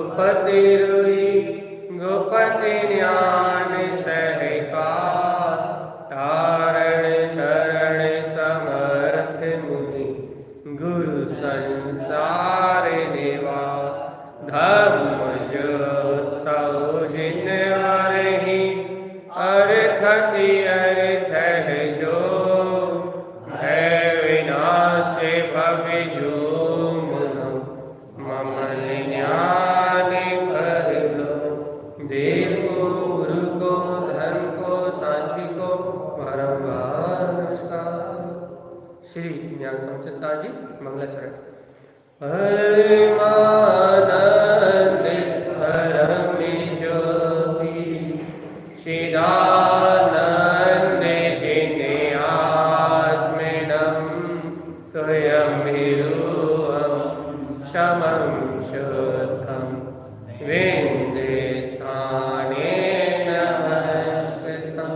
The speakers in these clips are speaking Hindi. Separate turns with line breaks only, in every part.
गोपति रुई गोपति ज्ञान सहकार, तारण तरण समर्थ मुनि, गुरु संसार निवार। धर्म जो तव जिन वरहि, अर्थति अर्थ है जो, है विनाश भव जो मुनो, मम ज्ञान भर लो। देव को, गुरु को, धर्म को, साक्षी को बारंबार नमस्कार। श्री ज्ञान समुच्चय सार जी मंगलाचरण। परमानंद परम ज्योति, चिदानंद जिने आत्मनं, स्वयं रूपं समं शुद्धं, विन्दे स्थानेन नमस्कृतं।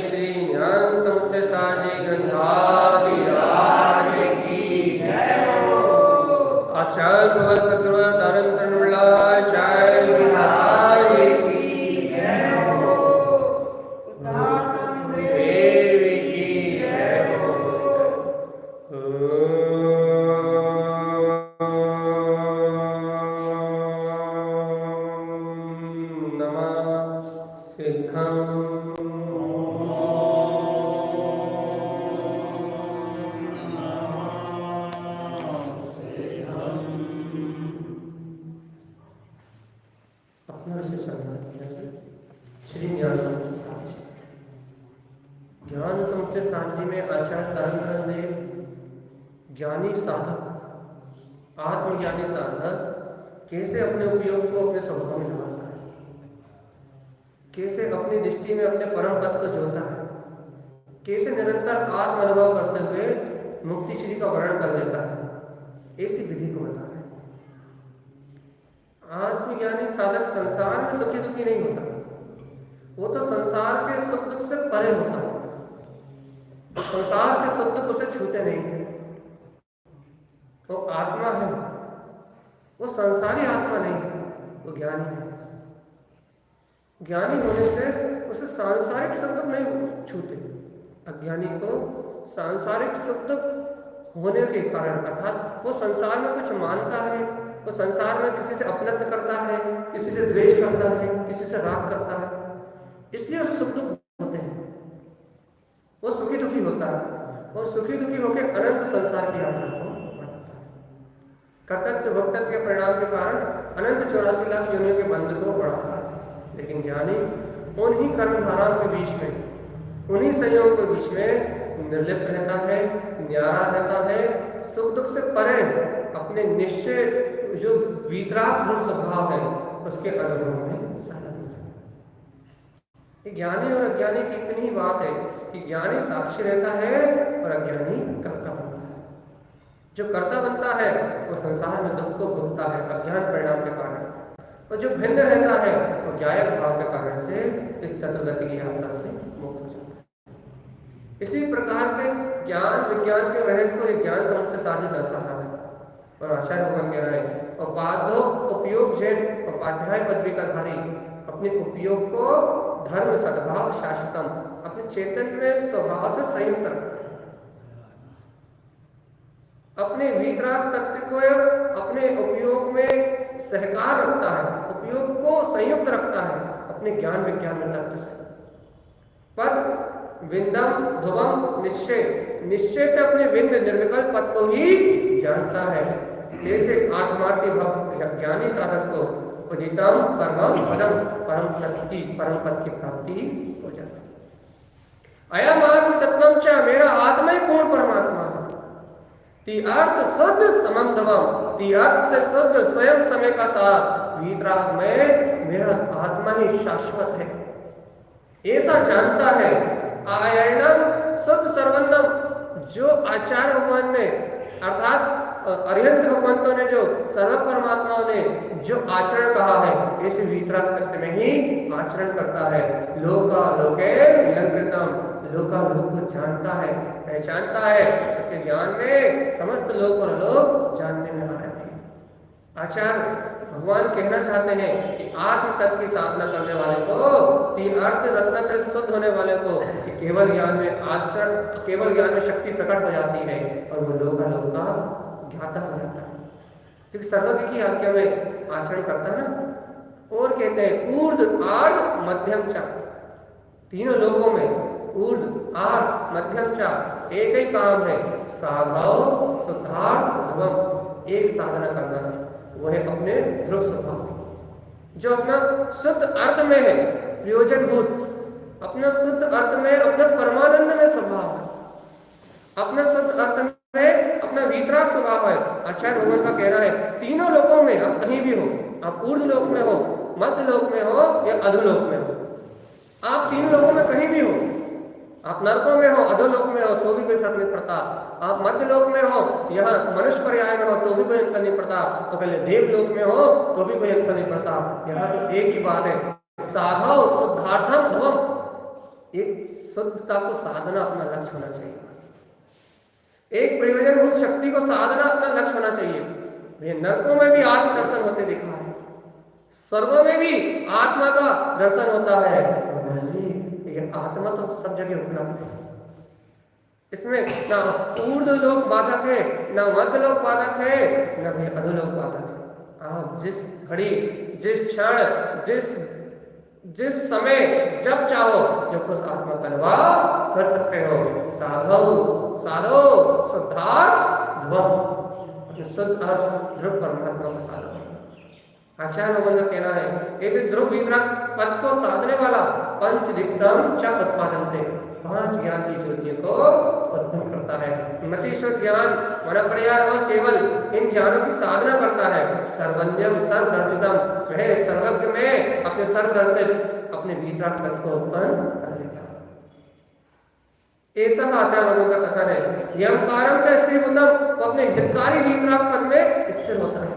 श्री ज्ञान समुच्चय सार जी ग्रंथाधिराज की जय हो। आचार्य भगवत सद्गुरु तारण तरणवल्लाचार्य महाराज की जय हो। उत्तम देवी की जय हो। ओम नमः सिद्धं। श्री ज्ञान समुच्चय सार जी। ज्ञान समुच्चय सार जी में आचार्य तारण देव ज्ञानी साधक, आत्मज्ञानी साधक कैसे अपने उपयोग को अपने स्वभाव में लगाता है, कैसे अपनी दृष्टि में अपने परम पद को जोड़ता है, कैसे निरंतर आत्म अनुभव करते हुए मुक्ति श्री का वर्णन कर लेता है, ऐसी विधि को बता रहे हैं। आत्मज्ञानी साधक संसार में सुखी दुखी नहीं होता, वो तो संसार के सुख दुख से परे होता है। संसार के सुख दुख उसे छूते नहीं है। वो आत्मा है, वो संसारी आत्मा नहीं है, वो ज्ञानी है। ज्ञानी होने से उसे सांसारिक सुख दुख नहीं छूते। अज्ञानी को सांसारिक सुख दुख होने के कारण, अर्थात वो संसार में कुछ मानता है, वो संसार में किसी से अपनत्व करता है, किसी से द्वेष करता है, किसी से राग करता है, इसलिए उसे सुख दुख होते हैं। वो सुखी दुखी होता है और सुखी दुखी होकर अनंत संसार की यात्रा को बढ़ाता है। कर्तव्य भक्तत्व के परिणाम के कारण अनंत 84 लाख योनियों के बंध को बढ़ाता है। लेकिन ज्ञानी उन्हीं कर्मधाराओं के बीच में, उन्हीं संयोग के बीच में निर्लिप्त रहता है, न्यारा रहता है, सुख दुख से परे अपने निश्चय जो वीतराग ध्रुव स्वभाव है उसके अनुभव में सहज रहता है। ज्ञानी और अज्ञानी की इतनी ही बात है कि ज्ञानी साक्षी रहता है और अज्ञानी कर्ता बनता है। जो कर्ता बनता है वो संसार में दुख को भोगता है अज्ञान परिणाम के कारण, और जो भिन्न रहता है वो ज्ञायक भाव के कारण से इस चतुर्गति की यात्रा से मुक्त हो जाता है। इसी प्रकार के ज्ञान विज्ञान के रहस्य को ज्ञान समुच्चय सार जी दर्शा रहा है। और आचार्य भगवान कह रहे हैं, उपाधो उपयोग जैन उपाध्याय पदवी का धारी अपने उपयोग को धर्म सद्भाव शाश्वतम अपने चेतन में स्वभाव से संयुक्त रखता है। अपने वीतराग तत्व को अपने उपयोग में सहकार रखता है, उपयोग को संयुक्त रखता है अपने ज्ञान विज्ञान में तत्व से। पद विंदम ध्रुवम निश्चय, निश्चय से अपने विंद निर्विकल्प पद को ही जानता है। जैसे आत्मार्थी भक्त ज्ञानी साधक को उदितम परमम पदम परम शक्ति परम पद की प्राप्ति हो जाती है। अयम आत्म तत्वम च, मेरा आत्मा ही पूर्ण परमात्मा है। ती अर्थ शुद्ध समम ध्रुवम, ती अर्थ से शुद्ध स्वयं समय का साथ वीतराग में मेरा आत्मा ही शाश्वत है, ऐसा जानता है। आयनम शुद्ध सर्वन्नम, जो आचार्य भगवान ने अर्थात अरिहंत भगवंतों ने जो सर्व परमात्माओं ने जो आचरण कहा है ऐसे वीतराग तत्व में ही आचरण करता है। लोका लोके निलंकृतम, लोका लोक को जानता है, पहचानता है। उसके ज्ञान में समस्त लोक और लोक जानने में आ रहे हैं। आचार्य भगवान कहना चाहते हैं कि आत्म तत्व की साधना करने वाले को, तीन अर्थ रत्नात्रय से शुद्ध होने वाले को कि केवल ज्ञान में आचरण, केवल ज्ञान में शक्ति प्रकट हो जाती है और वो लोकालोक का ज्ञाता हो जाता है, क्योंकि सर्वज्ञ की आज्ञा में आचरण करता है ना। और कहते हैं ऊर्ध्व आर्ध मध्यम च, तीनों लोगों में ऊर्ध्व आर्ध मध्यम च एक ही काम है, साधव शुद्धार्थ ध्रुवम, एक साधना करना है, वो है अपने ध्रुव स्वभाव जो अपना शुद्ध अर्थ में है, प्रयोजनभूत, अपना शुद्ध अर्थ में अपना परमानंद में स्वभाव है, अपना शुद्ध अर्थ में अपना वीतराग स्वभाव है। आचार्य भगवान का कहना है तीनों लोकों में आप कहीं भी हो, आप ऊर्ध्व लोक में हो, मध्य लोक में हो या अधोलोक में हो, आप तीन लोकों में कहीं भी हो, आप नरकों में हो, अधोलोक में हो तो भी कोई फर्क नहीं पड़ता, आप मध्य लोक में हो, यहाँ मनुष्य पर्याय में हो तो भी कोई अंतर नहीं पड़ता, तो पहले देवलोक में हो तो भी कोई अंतर नहीं पड़ता। यहाँ तो एक ही बात है, साधव शुद्धार्थम ध्रुवम, एक शुद्धता को साधना अपना लक्ष्य होना चाहिए, एक प्रयोजनभूत शक्ति को साधना अपना लक्ष्य होना चाहिए। नरकों में भी आत्म दर्शन होते दिखा है, स्वर्गों में भी आत्मा का दर्शन होता है, ये आत्मा तो सब जगह उपलब्ध है, इसमें ना ऊर्ध्व लोक बाधक है, ना मध्य लोक बाधक है, ना भी अधोलोक बाधक है। आप जिस घड़ी, जिस क्षण, जिस समय जब चाहो जब उस आत्मा का अनुभव कर सकते हो। साधव साधव शुद्धार्थ ध्रुव, शुद्ध अर्थ ध्रुव परमात्मा का साधव। आचार्य भगवान का कहना है ऐसे ध्रुव वितरक पद को साधने वाला पंच दीप्तम च उत्पादनते, पांच ज्ञान की ज्योतियों को उत्पन्न करता है। मतिशुद्ध ज्ञान मन पर्याय और केवल इन ज्ञानों की साधना करता है। सर्वज्ञम सर्वदर्शितम, वह सर्वज्ञ में अपने सर्वदर्शित अपने वितरक पद को उत्पन्न कर लेता है। ऐसा आचार्य भगवान का कथन है। यमकारम च स्त्रीभूतम, वो अपने हितकारी वितरक पद में स्थिर होता है।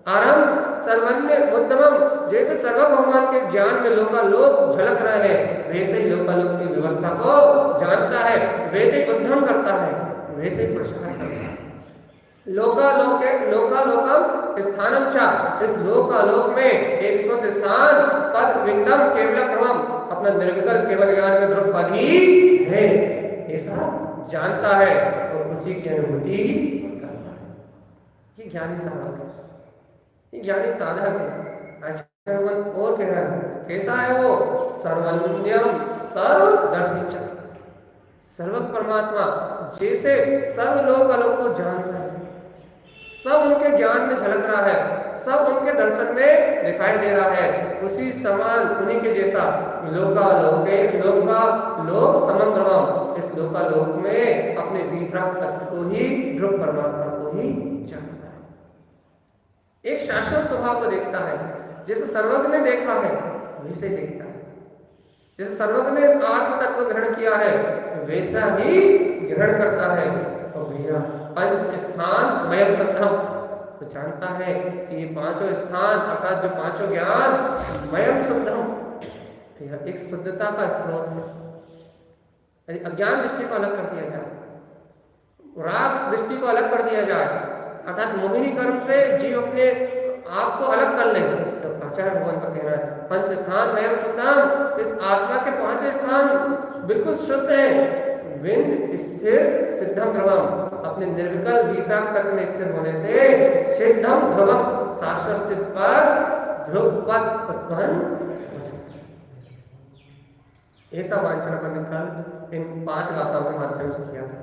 आरंभ सर्वज्ञ उद्यमम, जैसे सर्व भगवान के ज्ञान में लोकालोक झलक रहे हैं, वैसे ही लोकालोक की व्यवस्था को जानता है, वैसे ही उद्यम करता है, वैसे ही प्रसार करता है। लोकालोकम स्थानम चा, इस लोकालोक में एक स्वतः स्थान पद विंदम केवल क्रमम, अपना निर्विकल्प केवल ज्ञान में ध्रुव पद ही है, ऐसा जानता है और उसी की अनुभूति करता है। ये ज्ञानी साधक है, ये ज्ञानी साधक है। आचार्य भगवान और कह रहा है कैसा है वो, सर्वज्ञम सर्वदर्शी, सर्व परमात्मा जैसे सर्वलोक आलोक को जान रहा है, सब उनके ज्ञान में झलक रहा है, सब उनके दर्शन में दिखाई दे रहा है, उसी समान उन्हीं के जैसा लोक समम ध्रुवम, इस लोकालोक में अपने वितराग तत्व को ही, ध्रुव परमात्मा को ही जानता है। एक शाश्वत स्वभाव को देखता है, जैसे सर्वज्ञ ने देखा है वैसे देखता है, जैसे सर्वज्ञ ने इस आत्म तत्व को ग्रहण किया है वैसा ही ग्रहण करता है। और भैया पंच स्थान मयम सद्धम, तो जानता है कि ये पांचों स्थान अर्थात जो पांचों ज्ञान मयम शुद्धम, यह एक शुद्धता का स्रोत है। यदि अज्ञान दृष्टि को अलग कर दिया जाए, राग दृष्टि को अलग कर दिया जाए, अर्थात मोहिनी कर्म से जीव अपने आप को अलग कर ले, तो आचार्य भगवान का कहना है पंच स्थान मयम शुद्धम, इस आत्मा के पांच स्थान बिल्कुल शुद्ध है। विंद स्थिर सिद्धम ध्रुवम, अपने निर्विकल्प वितराग तत्व में स्थिर होने से सिद्धम ध्रुवम, शाश्वत सिद्ध पर ध्रुव पद उत्पन्न हो जाता है। ऐसा वांछन अपन ने कल इन 5 गाथाओं के माध्यम से किया था।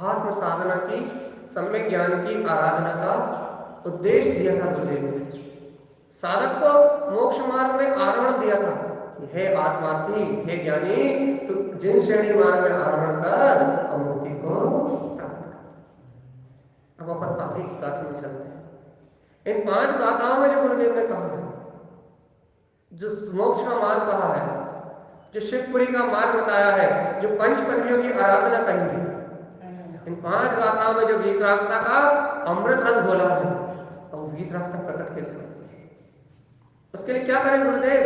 आत्म साधना की, सम्यक ज्ञान की आराधना का उद्देश्य दिया था गुरुदेव ने। साधक को मोक्ष मार्ग में आरोहण दिया था कि हे आत्मार्थी, हे ज्ञानी, तू जिन श्रेणी मार्ग में आरोहण कर और मुक्ति को प्राप्त कर। अब अपन आखिरी गाथा में चलते हैं। इन 5 गाथाओं में जो गुरुदेव ने कहा है, जो मोक्ष का मार्ग कहा है, जो शिवपुरी का मार्ग बताया है, जो पंच पदवियों की आराधना कही है, इन 5 गाथाओं में जो वीतरागता का अमृत रंग घोला है, और वीतरागता प्रकट कैसे होती है, उसके लिए क्या करें गुरुदेव?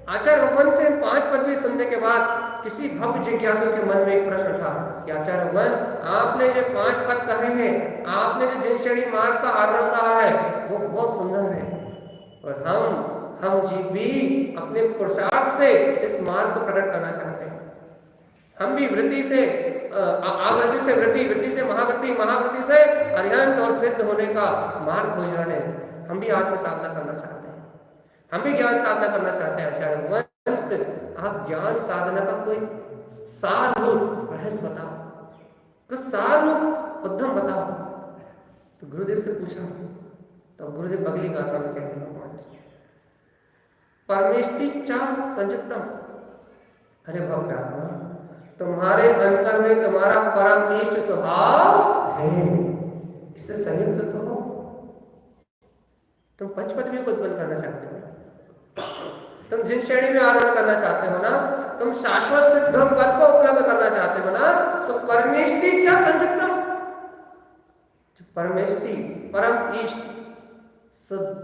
आचार्य भगवान से 5 पदवी सुनने के बाद किसी भव्य जिज्ञासु के मन में एक प्रश्न था कि आचार्य भगवान, आपने जो 5 पद कहे हैं, आपने जो जिनश्रेणी मार्ग का आरोहण कहा है, वो बहुत सुंदर है, और हम जीव भी अपने पुरुषार्थ से इस मार्ग को प्रकट करना चाहते हैं। हम भी वृत्ति से आवृत्ति से वृत्ति, वृत्ति से महावृत्ति, महावृत्ति से अरिहंत और सिद्ध होने का मार्ग खोज रहे हैं। हम भी आत्म साधना करना चाहते हैं, हम भी ज्ञान साधना करना चाहते हैं। आचार्य भगवान, आप ज्ञान साधना का कोई सार रूप रहस्य बताओ, कुछ सार रूप उद्यम बताओ। तो गुरुदेव से पूछा, तो गुरुदेव अगली गाथा में कहते हैं भगवान से, परमेष्टि चा संयुक्तम। अरे भक्तात्मा, तुम्हारे अंतर में तुम्हारा परम इष्ट स्वभाव है, इससे संयुक्त तो हो। तुम पंचपदवी को उत्पन्न करना चाहते हो, तुम जिन श्रेणी में आरोहण करना चाहते हो ना, तुम शाश्वत सिद्ध पद को उपलब्ध करना चाहते हो ना, तो परमेष्टि च संयुक्तम। परमेष्टि, परम इष्ट, शुद्ध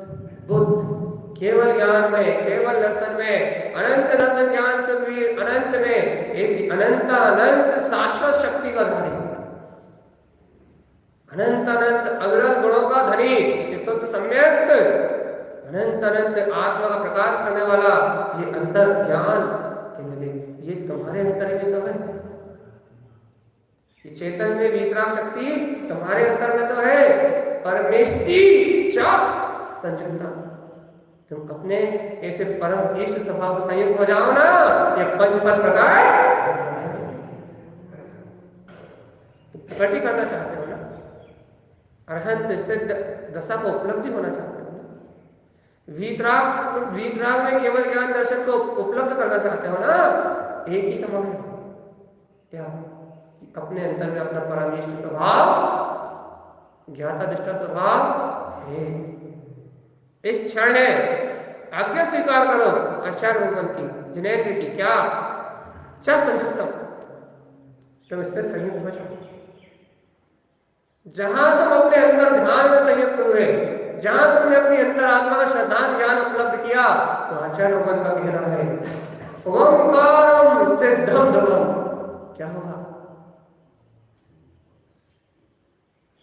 बुद्ध, केवल ज्ञान में, केवल दर्शन में, अनंत दर्शन ज्ञान सुखवीर, अनंत में ऐसी अनंत अनंत शाश्वत शक्ति का धनी, अनंत अनंत अविरल गुणों का धनी, शुद्ध सम्यक अनंत अनंत आत्मा का प्रकाश करने वाला ये अंतर ज्ञान केंद्र, ये तुम्हारे अंतर में तो है। ये चेतन में वीतराग शक्ति तुम्हारे अंतर में तो है। परमेष्टि च संयुक्ता, तुम अपने ऐसे परम इष्ट स्वभाव से संयुक्त हो जाओ ना, ये पंचपद प्रकट प्रकट करना चाहते हो ना, अरहंत सिद्ध दशा को उपलब्धि होना चाहते हो ना, वीतराग में केवल ज्ञान दर्शन को उपलब्ध करना चाहते हो ना, एक ही कमाल है क्या, अपने अंतर में अपना परम इष्ट स्वभाव, ज्ञाता दृष्टा स्वभाव है। इस क्षण है, आज्ञा स्वीकार करो आचार्य भगवान की, जिनेन्द्र की, क्या च संयुक्तम, तुम इससे संयुक्त हो जाओ। जहां तुम अपने अंदर ध्यान में संयुक्त हुए, जहां तुमने अपनी अंतरात्मा का श्रद्धान ज्ञान उपलब्ध किया, तो आचार्य भगवान का कहना है ओंकारम सिद्धम ध्रुवम, क्या होगा,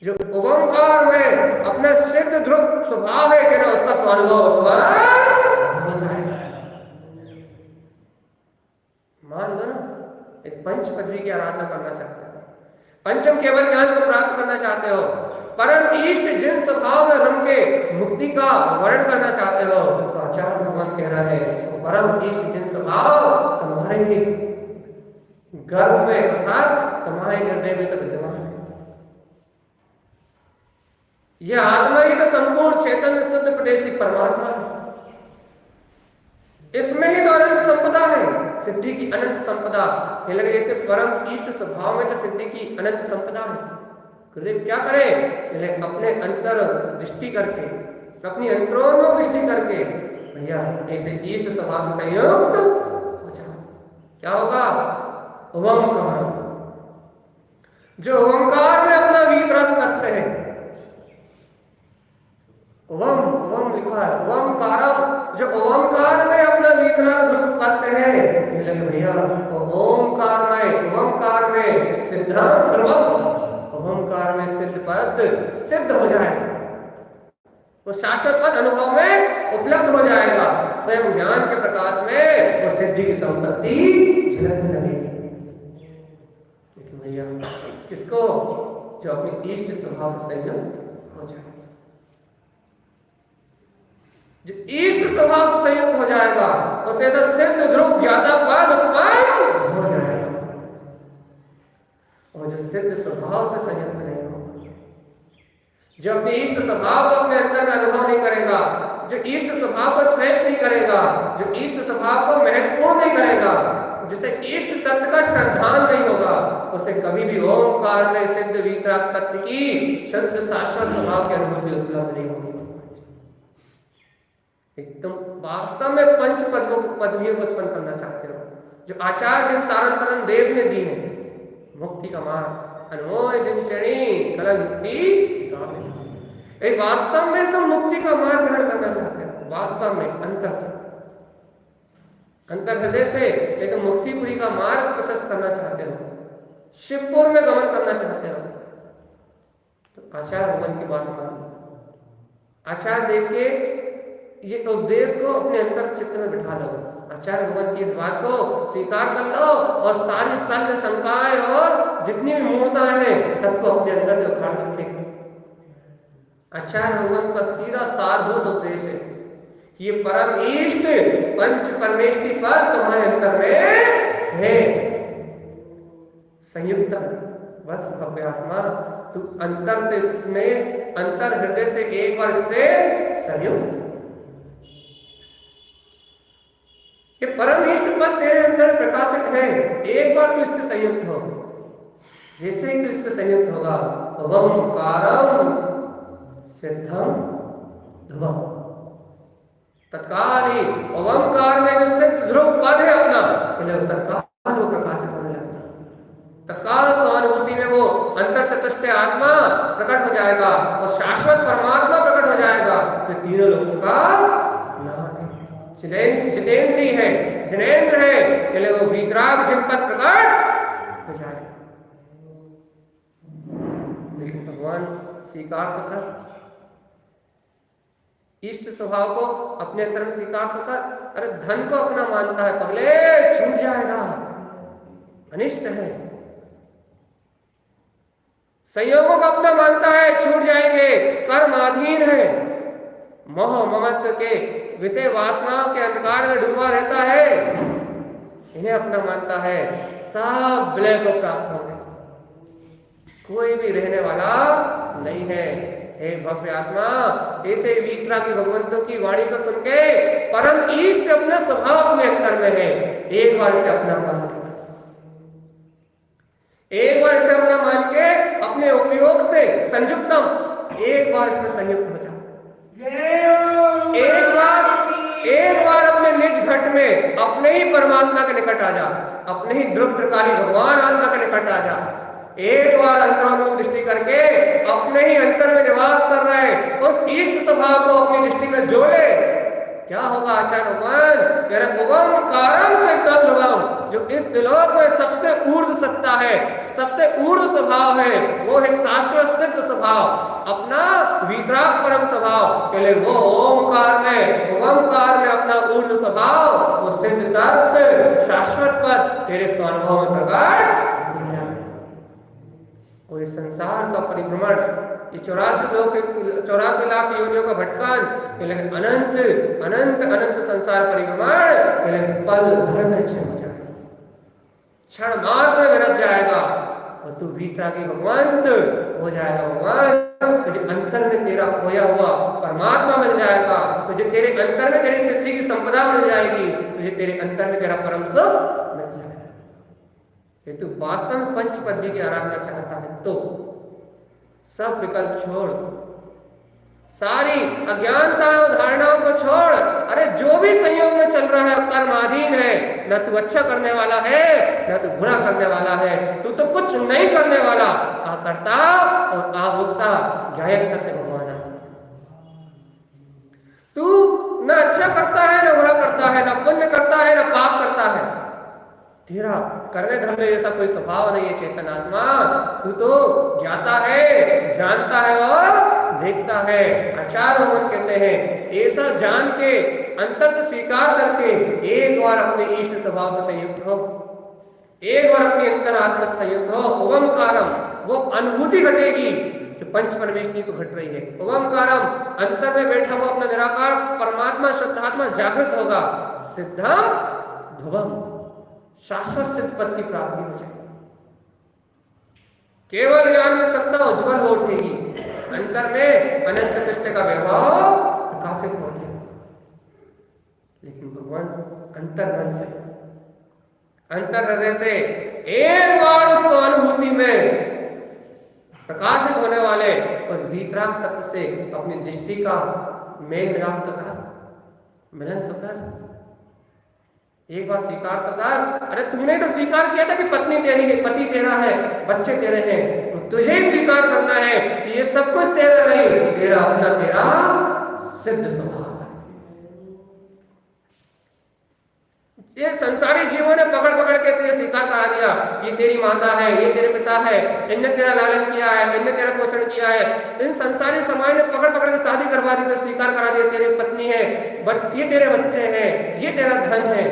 जो ओंकार में अपना सिद्ध ध्रुव स्वभाव है कि ना, उसका स्वानुभव उत्पन्न हो जाएगा। मान लो ना, एक पंच पदवी की आराधना करना चाहते हो, पंचम केवल ज्ञान को प्राप्त करना चाहते हो, परम इष्ट जिन स्वभाव में रम के मुक्ति का वर्णन करना चाहते हो, तो आचार्य भगवान कह रहा है परम इष्ट जिन स्वभाव तुम्हारे ही गर्भ में अर्थात तुम्हारे हृदय में तो विद्यमान है। यह आत्मा ही तो संपूर्ण चेतन शुद्ध प्रदेशी परमात्मा है, इसमें ही तो अनंत संपदा है, सिद्धि की अनंत संपदा। ये लगे ऐसे परम इष्ट स्वभाव में तो सिद्धि की अनंत संपदा है। गुरुदेव क्या करें, अपने अंतर दृष्टि करके, अपनी अंतरोन्मुख दृष्टि करके भैया ऐसे इष्ट स्वभाव से संयुक्त हो जाओ। क्या होगा, ओंकार, जो ओंकार में अपना वीतराग तत्व है, ओम लिखा है, ओंकारम, जो ओंकार में अपना वीतराग तत्व है, ये लगे भैया ओंकार में सिद्धम ध्रुवम, ओंकार में सिद्ध पद सिद्ध हो जाएगा, वो शाश्वत पद अनुभव में उपलब्ध हो जाएगा, स्वयं ज्ञान के प्रकाश में वो सिद्धि की संपत्ति झलकने लगेगी। लेकिन भैया किसको, जो अपने इष्ट स्वभाव से संयुक्त हो जाए, जो इष्ट स्वभाव से संयुक्त हो जाएगा, उसे ऐसा सिद्ध ध्रुव ज्ञाता पद उत्पन्न हो जाएगा। और जो सिद्ध स्वभाव से संयुक्त नहीं होगा, जो अपने इष्ट स्वभाव को अपने अंदर में अनुभव नहीं करेगा, जो इष्ट स्वभाव को श्रेष्ठ नहीं करेगा, जो इष्ट स्वभाव को महत्वपूर्ण नहीं करेगा, जिसे इष्ट तत्व का श्रद्धान नहीं होगा, उसे कभी भी ओंकार में सिद्ध वीतराग तत्व की शुद्ध शाश्वत स्वभाव की अनुभूति उपलब्ध नहीं होगी। तुम वास्तव में पंच पदवियों को उत्पन्न करना चाहते हो, जो आचार्य जिन तारण तरन देव ने दी है, मुक्ति का मार्ग, अनमोल जिन श्रेणी कलन मुक्ति, वास्तव में तुम मुक्ति का मार्ग ग्रहण करना चाहते हो, वास्तव में अंतर से, अंतर हृदय से एक तो मुक्तिपुरी का मार्ग प्रशस्त करना चाहते हो, शिवपुर में गमन करना चाहते हो, तो आचार्य भगवान की बात मान लो। आचार्य देव के ये उपदेश को अपने अंतर चित्त में बिठा लो, आचार्य भगवान की इस बात को स्वीकार कर लो और सारी शल्य शंकाएं और जितनी भी मूर्ताएं हैं सबको अपने अंदर से उखाड़ कर फेंक दो। आचार्य भगवान का सीधा सारभूत उपदेश है कि ये परम इष्ट पंच परमेष्टि पद तुम्हारे अंतर में है, संयुक्त बस भव्यात्मा, तू अंतर से इसमें अंतर हृदय से एक बार इससे संयुक्त, ये परम इष्ट पद तेरे अंदर प्रकाशित है, एक बार तू इससे संयुक्त हो। जैसे ही तू इससे संयुक्त होगा, ओंकारम सिद्धम ध्रुवम, तत्काल ही ओंकार में जो सिद्ध ध्रुव पद है अपना, तत्काल वो प्रकाशित होने लगता है, तत्काल स्वानुभूति में वो अंतर चतुष्ट आत्मा प्रकट हो जाएगा और शाश्वत परमात्मा प्रकट हो जाएगा। तो तीनों लोगों का जितेंद्री है, जिनेन्द्र है, इसलिए वो वीतराग जिनपद प्रकट हो जाए। लेकिन भगवान स्वीकार तो कर, इष्ट स्वभाव को अपने अंदर में स्वीकार तो कर। अरे धन को अपना मानता है पगले, छूट जाएगा, अनिष्ट है। संयोगों को अपना मानता है, छूट जाएंगे, कर्माधीन है, मोह ममत्व के विषय वासनाओं के अंधकार में डूबा रहता है, इन्हें अपना मानता है, सब विलय को प्राप्त होंगे, कोई भी रहने वाला नहीं है। हे भव्य आत्मा, ऐसे वीतरा की भगवंतों की वाणी को सुन के परम इष्ट अपना स्वभाव अपने अंतर में है, एक बार इसे अपना मान के, बस एक बार इसे अपना मान के अपने उपयोग से संयुक्तम एक बार इसमें संयुक्त हो जाओ। एक बार अपने निज घट में अपने ही परमात्मा के निकट आ जा, अपने ही ध्रुव प्रकाली भगवान आत्मा के निकट आ जा। एक बार अंतरोन्मुख दृष्टि करके अपने ही अंतर में निवास कर रहे उस ईश्वर स्वभाव को अपनी दृष्टि में जोड़े, क्या होगा आचार्य भगवान, मेरा ओंकारम सिद्धम ध्रुवम, जो इस त्रिलोक में सबसे ऊर्ध्व सत्ता है, सबसे ऊर्ध्व स्वभाव है, वो है शाश्वत सिद्ध स्वभाव, अपना वीतराग परम स्वभाव के लिए वो ओंकार में अपना ऊर्ध्व स्वभाव, वो सिद्ध तत्व शाश्वत पद तेरे स्वानुभव में प्रकट। और इस संसार का परिभ्रमण, ये 84 लाख योनियों का भटकान, अनंत अनंत अनंत संसार परिभ्रमण पल भर में क्षण हो जाएगा, क्षण मात्र में विरत जाएगा और तू वीतरागी भगवंत हो जाएगा। भगवान तुझे अंतर में तेरा खोया हुआ परमात्मा मिल जाएगा, तुझे तेरे अंतर में तेरी सिद्धि की संपदा मिल जाएगी, तुझे तेरे अंतर में तेरा परम सुख मिल जाएगा। ये तू वास्तव में पंच पदवी की आराधना चाहता है तो सब विकल्प छोड़, सारी अज्ञानताओं धारणाओं को छोड़। अरे जो भी संयोग में चल रहा है कर्माधीन है, न तू अच्छा करने वाला है न तू बुरा करने वाला है, तू तो कुछ नहीं करने वाला, आकर्ता और आभोक्ता ज्ञायक तत्व भगवान है। तू न अच्छा करता है न बुरा करता है, न पुण्य करता है न पाप करता है, तेरा करने धरने जैसा कोई स्वभाव नहीं है चेतन आत्मा, तू तो ज्ञाता है, जानता है और देखता है। आचार्य भगवान कहते हैं ऐसा जान के अंतर से स्वीकार करके एक बार अपने इष्ट स्वभाव से संयुक्त हो, एक बार अपनी अंतर आत्मा से संयुक्त हो। ओंकारम, वो अनुभूति घटेगी जो पंच परमेष्टि को घट रही है। ओंकारम, अंतर में बैठा हुआ अपना निराकार परमात्मा शुद्धात्मा जागृत होगा। सिद्धम ध्रुवम, शाश्वत सिद्ध पद की प्राप्ति हो जाएगी, केवल ज्ञान में सत्ता उज्जवल हो उठेगी, अंतर में अनंत चतुष्ट का वैभव प्रकाशित हो उठेगा। लेकिन भगवान अंतर मन से, अंतर हृदय से एक बार उस अनुभूति में प्रकाशित होने वाले और वीतराग तत्व से अपनी दृष्टि का मेल मिलाप तो कर, मिलन तो कर, एक बार स्वीकार तो कर। अरे तूने तो स्वीकार किया था कि पत्नी तेरी है, पति तेरा है, बच्चे तेरे हैं, तो तुझे ही स्वीकार करना है कि ये सब कुछ तेरा नहीं, तेरा अपना तेरा सिद्ध स्वभाव है। ये संसारी जीवों ने पकड़ पकड़ के तुझे स्वीकार करा दिया, ये तेरी माता है, ये तेरे पिता है, इनने तेरा लालन किया है, इनने तेरा पोषण किया है। इन संसारी समाज ने पकड़ पकड़ के शादी करवा दी, तो स्वीकार करा दिया तेरी पत्नी है, ये तेरे बच्चे हैं, ये तेरा धन है।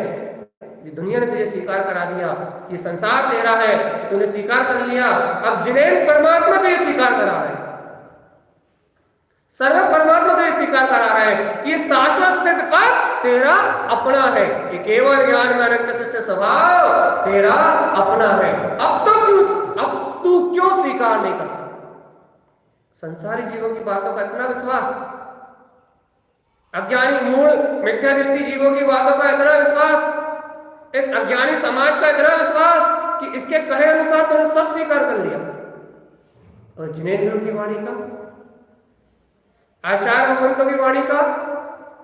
ये दुनिया ने तुझे स्वीकार करा दिया, ये संसार तेरा है, तूने स्वीकार कर लिया। अब जिन्हें परमात्मा तुझे स्वीकार करा है, सर्व परमात्मा तुझे स्वीकार करा रहा है, ये शाश्वत सिद्ध पद तेरा अपना है, ये केवल ज्ञान में अनंत चतुष्ट स्वभाव तेरा अपना है। अब तू क्यों स्वीकार नहीं करता? संसारी जीवों की बातों का इतना विश्वास, अज्ञानी मूढ़ मिथ्या दृष्टि जीवों की बातों का इतना विश्वास, इस अज्ञानी समाज का इतना विश्वास कि इसके कहे अनुसार तूने सब स्वीकार कर लिया। और जिनेंद्र की वाणी का, आचार्य भगवंतों की वाणी का,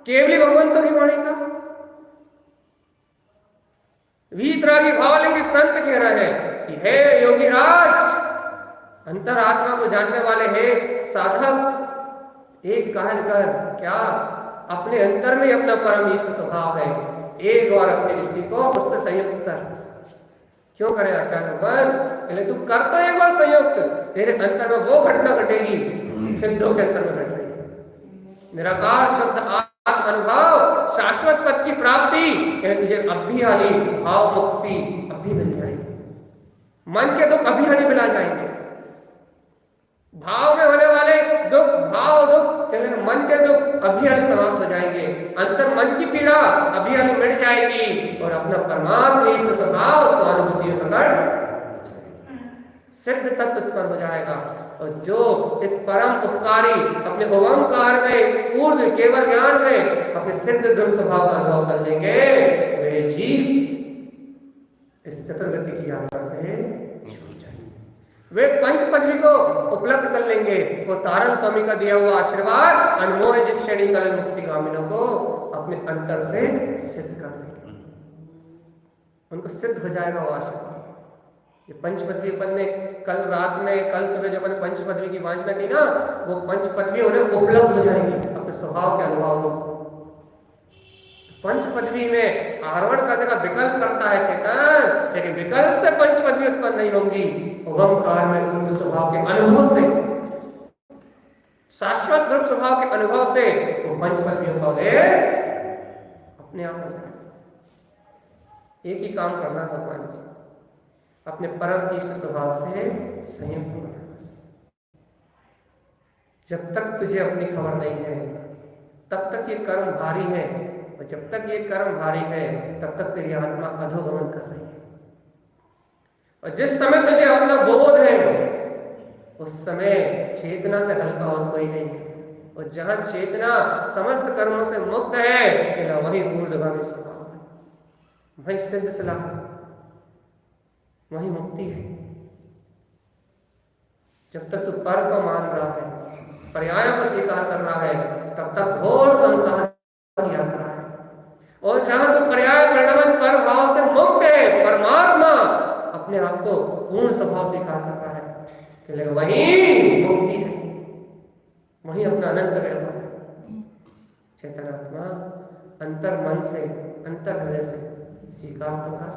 केवली भगवंतों की वाणी का, वीतरागी भावलिंगी संत कह रहे हैं कि हे योगी राज, अंतरात्मा को जानने वाले हे साधक, एक कार्य कर, क्या अपने अंतर में अपना परम इष्ट स्वभाव है, एक बार अपनी दृष्टि को उससे संयुक्त कर। क्यों करे आचार्य भगवान? पहले तू कर तो एक बार संयुक्त, तेरे अंतर में वो घटना घटेगी सिद्धों के अंतर में घट रही है, निराकार शुद्ध आत्म अनुभव, शाश्वत पद की प्राप्ति, तुझे अभी हाली भाव मुक्ति अभी मिल जाएगी, मन के दुख अभी हाली मिला जाएंगे, भाव में होने वाले दुख, भाव दुख, मन के दुख अभी हाली समाप्त हो जाएंगे, अंतर मन की पीड़ा अभी हाली मिट जाएगी, और अपना परमात्मा इष्ट स्वभाव स्वानुभूति में प्रकट सिद्ध तत्व उत्पन्न हो जाएगा। और जो इस परम उपकारी अपने ओंकार में पूर्ण केवल ज्ञान में अपने सिद्ध ध्रुव स्वभाव का अनुभव कर लेंगे, वे जीव इस चतुर्गति की यात्रा से छूट जाएंगे, वे पंच पदवी को उपलब्ध कर लेंगे। वो तारण स्वामी का दिया हुआ आशीर्वाद अनमोल जिक्षणी कलन मुक्ति गामिनों को अपने अंतर से सिद्ध कर लेंगे, उनको सिद्ध हो जाएगा वो आशीर्वाद। ये पंच पदवी अपन ने कल रात में, कल सुबह जो अपन पंच पदवी की वांछना की ना, वो पंच पदवी उन्हें उपलब्ध हो जाएंगी अपने स्वभाव के अनुभव में। पंच पदवी में आरोहण करने का विकल्प करता है चेतन, लेकिन विकल्प से पंच पदवी उत्पन्न नहीं होंगी, ओंकार में ऊर्ध्व स्वभाव के अनुभव से, शाश्वत ध्रुव स्वभाव के अनुभव से वो पंच पदवियों का अपने आप हो जाए। एक ही काम करना भगवान जी, अपने परम इष्ट स्वभाव से संयुक्त होना। जब तक तुझे अपनी खबर नहीं है तब तक ये कर्म भारी है, और जब तक ये कर्म भारी है तब तक तेरी आत्मा अधोगमन कर रही है। और जिस समय तुझे अपना बोध है उस समय चेतना से हल्का और कोई नहीं है, और जहां चेतना समस्त कर्मों से मुक्त है वही ऊर्ध्वगामी स्वभाव है, वही सिद्ध सलाह है, वही मुक्ति है। जब तक तू पर को मान रहा है, पर्यायों को स्वीकार कर रहा है, तब तक घोर संसार की यात्रा है। और जहां तू पर्याय परिणमन पर भाव से मुक्त है, परमात्मा अपने आप को पूर्ण स्वभाव स्वीकार कर रहा है, वही मुक्ति है, वही अपना अनंत व्यवहार है। चेतनात्मा अंतर मन से, अंतर हृदय से स्वीकार तो कर,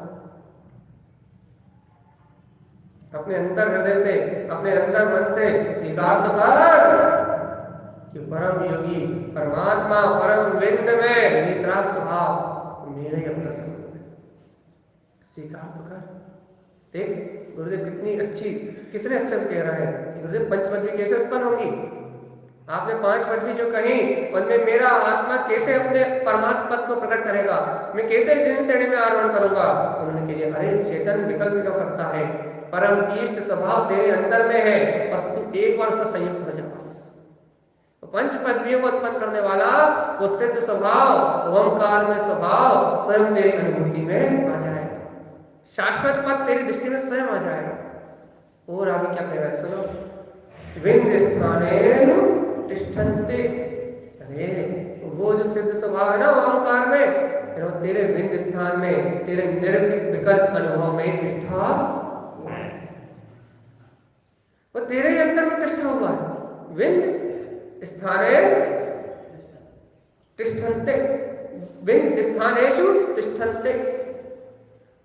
अपने अंतर हृदय से, अपने अंतर मन से स्वीकार तो कर कि परम योगी परमात्मा परम विंद में वितराग स्वभाव मेरे ही अपना स्वरूप है। स्वीकार तो कर। देख गुरुदेव कितने अच्छे से कह रहे हैं कि गुरुदेव पंच पदवी कैसे उत्पन्न होगी। आपने पांच पदवी जो कही उनमें मेरा आत्मा कैसे अपने परमात्मा पद को प्रकट करेगा, मैं कैसे जिन श्रेणी में आरोहण करूंगा। उन्होंने कहा अरे चेतन विकल्प क्यों करता है, परम इष्ट स्वभाव तेरे अंदर में है, बस तू एक बार से संयुक्त हो जा। बस तो पंच पदवियों को उत्पन्न करने वाला वो सिद्ध स्वभाव, ओंकार में स्वभाव स्वयं तेरी अनुभूति में आ जाएगा, शाश्वत पद तेरी दृष्टि में स्वयं आ जाएगा। और आगे क्या कह रहा है सुनो, विंद स्थानेन तिष्ठन्ते, अरे वो जो सिद्ध स्वभाव है ना ओंकार में, वो तेरे विंद स्थान में, तेरे निर्विकल्प अनुभव में तिष्ठा, वो तेरे ही अंदर में तिष्ठा हुआ है। विंद स्थाने तिष्ठन्ते, विंद स्थानेषु तिष्ठन्ते,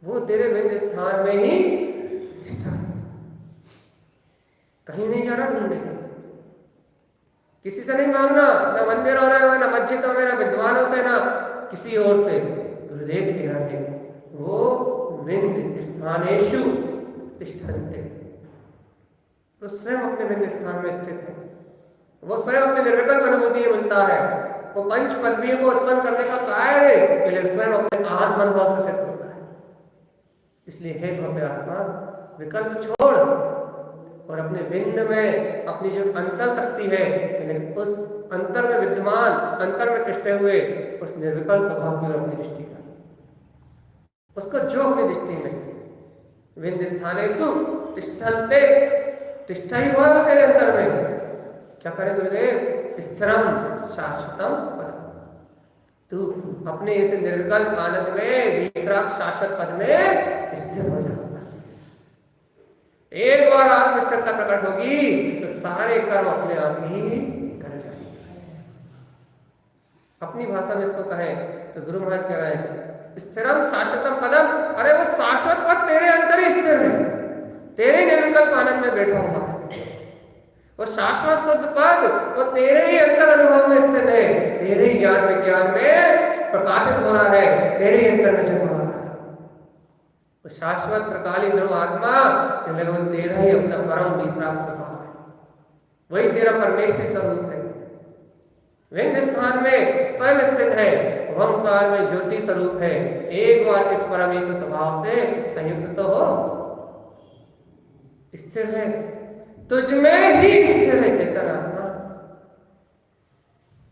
वो तेरे बिंद स्थान में ही तिष्ठा है, कहीं नहीं जाना ढूंढने के लिए, किसी से नहीं मांगना, ना मंदिरों में, ना मस्जिदों में, ना विद्वानों से, ना किसी और से। गुरुदेव कह रहे हैं वो विंद स्थानेषु तिष्ठन्ते, तो स्वयं अपने विंद स्थान में स्थित है, वो स्वयं अपने निर्विकल्प अनुभूति में मिलता है, वो पंच पदवियों को उत्पन्न करने का कार्य लेकिन स्वयं अपने आत्म अनुभव से सिद्ध होता है। इसलिए हे भव्य आत्मा, विकल्प छोड़ और अपने विंद में अपनी जो अंतर शक्ति है, उस अंतर में विद्यमान, अंतर में तिष्ठे हुए उस निर्विकल्प स्वभाव की ओर अपनी दृष्टि कर, उसको जो अपनी दृष्टि में विंद स्थानेषु तिष्ठन्ते, तिष्ठा ही हुआ है तेरे अंतर में। क्या करे गुरुदेव? स्थिरम शाश्वतम पद, तू अपने इस निर्विकल्प आनंद में वीतराग शाश्वत पद में स्थिर हो जा। बस एक बार आत्म स्थिरता प्रकट होगी तो सारे कर्म अपने आप ही कर जाएंगे। अपनी भाषा में इसको कहें तो गुरु महाराज कह रहे हैं स्थिरम शाश्वतम पदम, अरे वो शाश्वत पद तेरे अंदर ही स्थिर है, तेरे निर्विकल्प आनंद में बैठा हुआ है। वो शाश्वत शुद्ध पद वो तेरे ही अंतर अनुभव में स्थित है, तेरे ही ज्ञान विज्ञान में प्रकाशित हो रहा है, तेरे ही अंतर में जन्म रहा है। वो शाश्वत प्रकाली ध्रुव आत्मा वो तेरा ही अपना परम वीतराग स्वभाव है, वही तेरा परमेष्टि स्वरूप है, विंद स्थान में स्वयं स्थित है, ओंकार में ज्योति स्वरूप है। एक बार इस परमेष्टि स्वभाव से संयुक्त तो हो, स्थिर है, तुझ में ही स्थिर है चेतन आत्मा,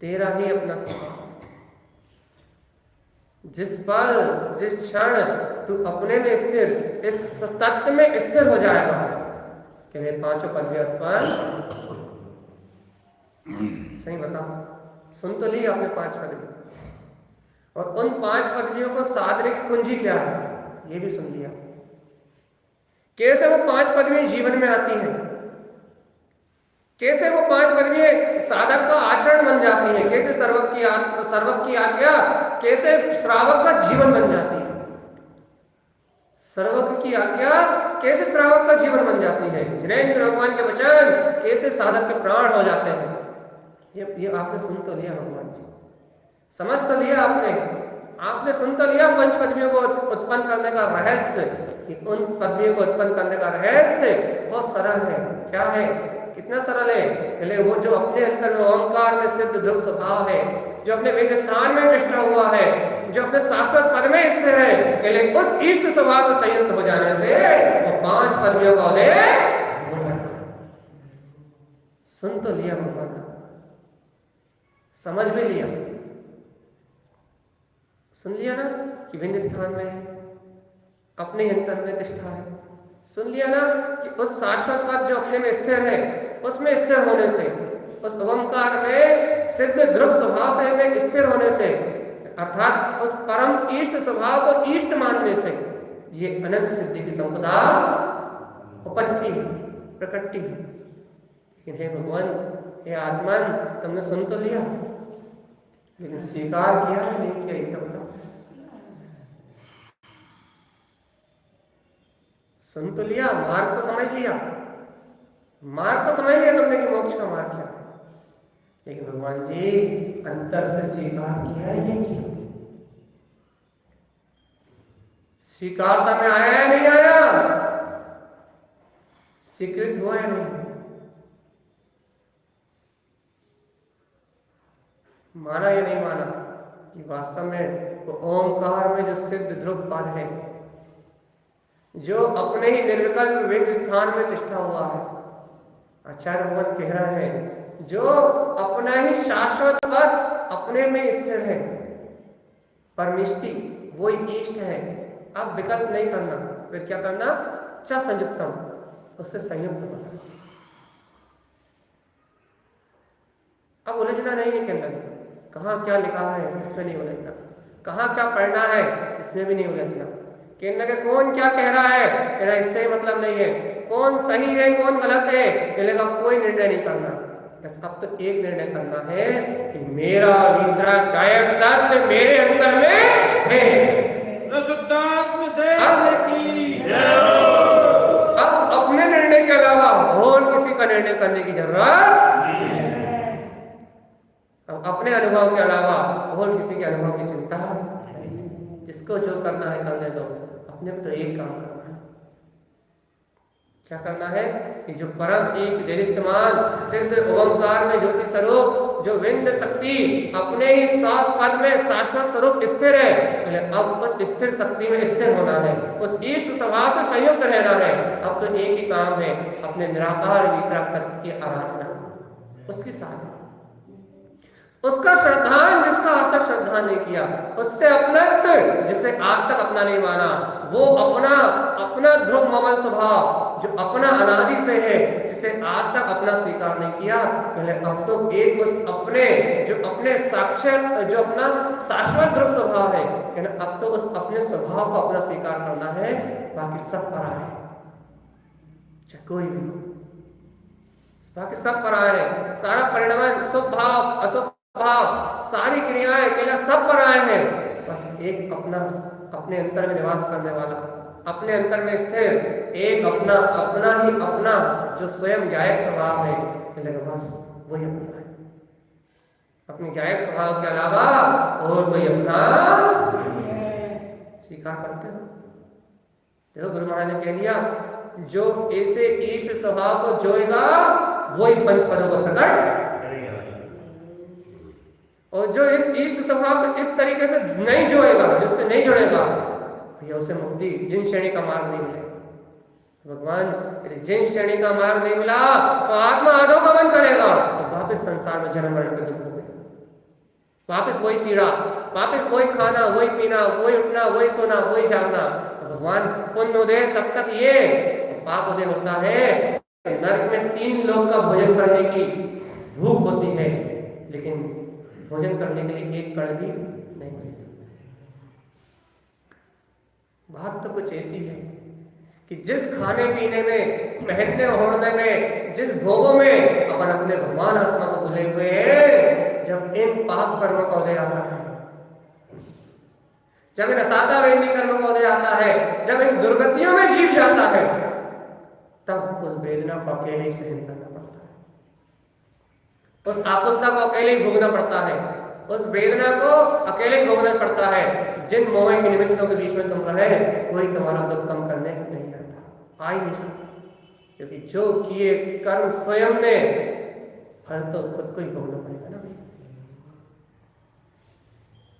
तेरा ही अपना स्वभाव। जिस पल जिस क्षण तू अपने में स्थिर, इस तत्व में स्थिर हो जाएगा कि मेरे पांचों पदवी उत्पन्न, सही बताओ, सुन तो ली आपने पांच पदवी, और उन पांच पदवियों को साधने की कुंजी क्या है ये भी सुन लिया। कैसे वो पांच पदवियां जीवन में आती हैं, कैसे वो पांच पदवियां साधक का आचरण बन जाती है, कैसे सर्वक की आज्ञा कैसे श्रावक का जीवन बन जाती है, सर्वक की आज्ञा कैसे श्रावक का जीवन बन जाती है, जिनेंद्र भगवान के वचन कैसे साधक के प्राण हो जाते हैं। ये आपने सुन तो लिया, भगवान जी समझ तो लिया, आपने सुन तो लिया पंच पदवियों को उत्पन्न करने का रहस्य। उन पदवियों को उत्पन्न करने का रहस्य बहुत सरल है। क्या है? कितना सरल है? पहले वो जो अपने अंतर में ओंकार में सिद्ध ध्रुव स्वभाव है, जो अपने विंद स्थान में तिष्ठा हुआ है, जो अपने शाश्वत पद में स्थिर है, पहले उस इष्ट स्वभाव से संयुक्त हो जाने से वो पांच पदवियों का उदय हो जाता है। सुन तो लिया भगवान, समझ भी लिया, सुन लिया ना कि विंद स्थान में है, अपने अंतर में तिष्ठा है, सुन लिया ना कि उस शाश्वत पद जो अपने में स्थिर है, उसमें स्थिर होने से, उस ओंकार में सिद्ध ध्रुव स्वभाव से में स्थिर होने से, अर्थात उस परम इष्ट स्वभाव को इष्ट मानने से ये अनंत सिद्धि की संपदा उपजती है, प्रकटती है। लेकिन हे भगवान, हे आत्मन, तुमने सुन तो लिया, लेकिन स्वीकार किया नहीं किया, ये तो बताओ। सुन तो लिया, मार्ग तो समझ लिया, मार्ग तो समझ लिया तुमने कि मोक्ष का मार्ग क्या है, लेकिन भगवान जी अंतर से स्वीकार किया है नहीं किया? स्वीकारता में आया या नहीं आया? स्वीकृत हुआ या नहीं? माना या नहीं माना कि वास्तव में वो ओंकार में जो सिद्ध ध्रुव पद है, जो अपने ही निर्विकल्प विंद स्थान में तिष्ठा हुआ है, आचार्य भगवान कह रहे हैं जो अपना ही शाश्वत पद अपने में स्थिर है, परमिष्टि वो इष्ट है। अब विकल्प नहीं करना, फिर क्या करना? च संयुक्तम, उससे संयुक्त बना। अब उलझना नहीं है के अंदर, कहाँ क्या लिखा है इसमें नहीं उलझना, कहाँ क्या पढ़ना है इसमें भी नहीं उलझना, कहने लगे कौन क्या कह रहा है, कहना इससे ही मतलब नहीं है, कौन सही है कौन गलत है, कहने का कोई निर्णय नहीं करना। बस अब तो एक निर्णय करना है कि मेरा वीतराग गायक तत्व मेरे अंदर में है,
शुद्धात्म देव
अब करने की जरूरत नहीं है। अब अपने अनुभव के अलावा और किसी के अनुभव की चिंता नहीं। जिसको जो करना है करने दो, अपने को तो एक काम करना है। क्या करना है कि जो परम इष्ट देदीप्यमान सिद्ध ओंकार में ज्योति स्वरूप जो विंद शक्ति अपने ही सात पद में शाश्वत स्वरूप स्थिर है, अब उस स्थिर शक्ति में स्थिर होना है, उस इष्ट स्वभाव से संयुक्त रहना है। अब तो एक ही काम है, अपने निराकार वितराग तत्व की आराधना, उसकी साधना, उसका श्रद्धान जिसका आज तक श्रद्धा नहीं किया, उससे अपना जिसे आज तक अपना नहीं माना, वो अपना ध्रुव ममल स्वभाव जो अपना अनादि से है, जिसे आज तक अपना स्वीकार नहीं किया, पहले अब तो एक उस अपने जो अपने साक्षात जो अपना शाश्वत ध्रुव स्वभाव है, अब तो उस अपने स्वभाव को अपना स्वीकार करना है। बाकी सब परा है, चाहे कोई भी, बाकी सब परा है। सारा परिणाम शुभ भाव अशुभ भाव सारी क्रियाएं केवल सब पर आए हैं। बस एक अपने अंतर में निवास करने वाला, अपने अंतर में स्थिर एक अपना जो स्वयं गायक स्वभाव है, बस वही अपना है। अपने गायक स्वभाव के अलावा और कोई अपना स्वीकार करते हो। देखो गुरु महाराज ने कह दिया, जो ऐसे इष्ट स्वभाव को जोएगा वही पंच पदों को प्रकट, और जो इस इष्ट स्वभाव को इस तरीके से नहीं जोड़ेगा, जिससे नहीं जुड़ेगा, भैया उसे मुक्ति जिन श्रेणी का मार्ग नहीं मिलेगा। भगवान जिन श्रेणी का मार्ग नहीं मिला तो आत्मा अधोगमन करेगा, तो वापस संसार में जन्म मरण के दुख होंगे, वापस वही पीड़ा, वापस वही खाना, वही पीना, वही उठना, वही सोना, वही जागना। तो भगवान पुण्योदय तब तक ये पाप उदय होता है, नरक में 3 लोग का भोजन करने की भूख होती है, लेकिन भोजन करने के लिए एक कण भी नहीं मिलता। बात तो कुछ ऐसी है कि जिस खाने पीने में, पहनने ओढ़ने में, जिस भोगों में अपन अपने भगवान आत्मा को भूले हुए हैं, जब इन पाप कर्मों का उदय आता है, जब इन असाता वेदी कर्मों का उदय आता है, जब इन दुर्गतियों में जीव जाता है, तब उस वेदना को अकेले ही सहन करना पड़ता है, उस आकुलता को अकेले ही भोगना पड़ता है, उस वेदना को अकेले ही भोगना पड़ता है। जिन मोह के निमित्तों के बीच में तुम रहे, कोई तुम्हारा दुख कम करने नहीं आता, आ ही नहीं सकता, क्योंकि जो किए कर्म स्वयं ने, फल तो खुद को ही भोगना पड़ेगा ना।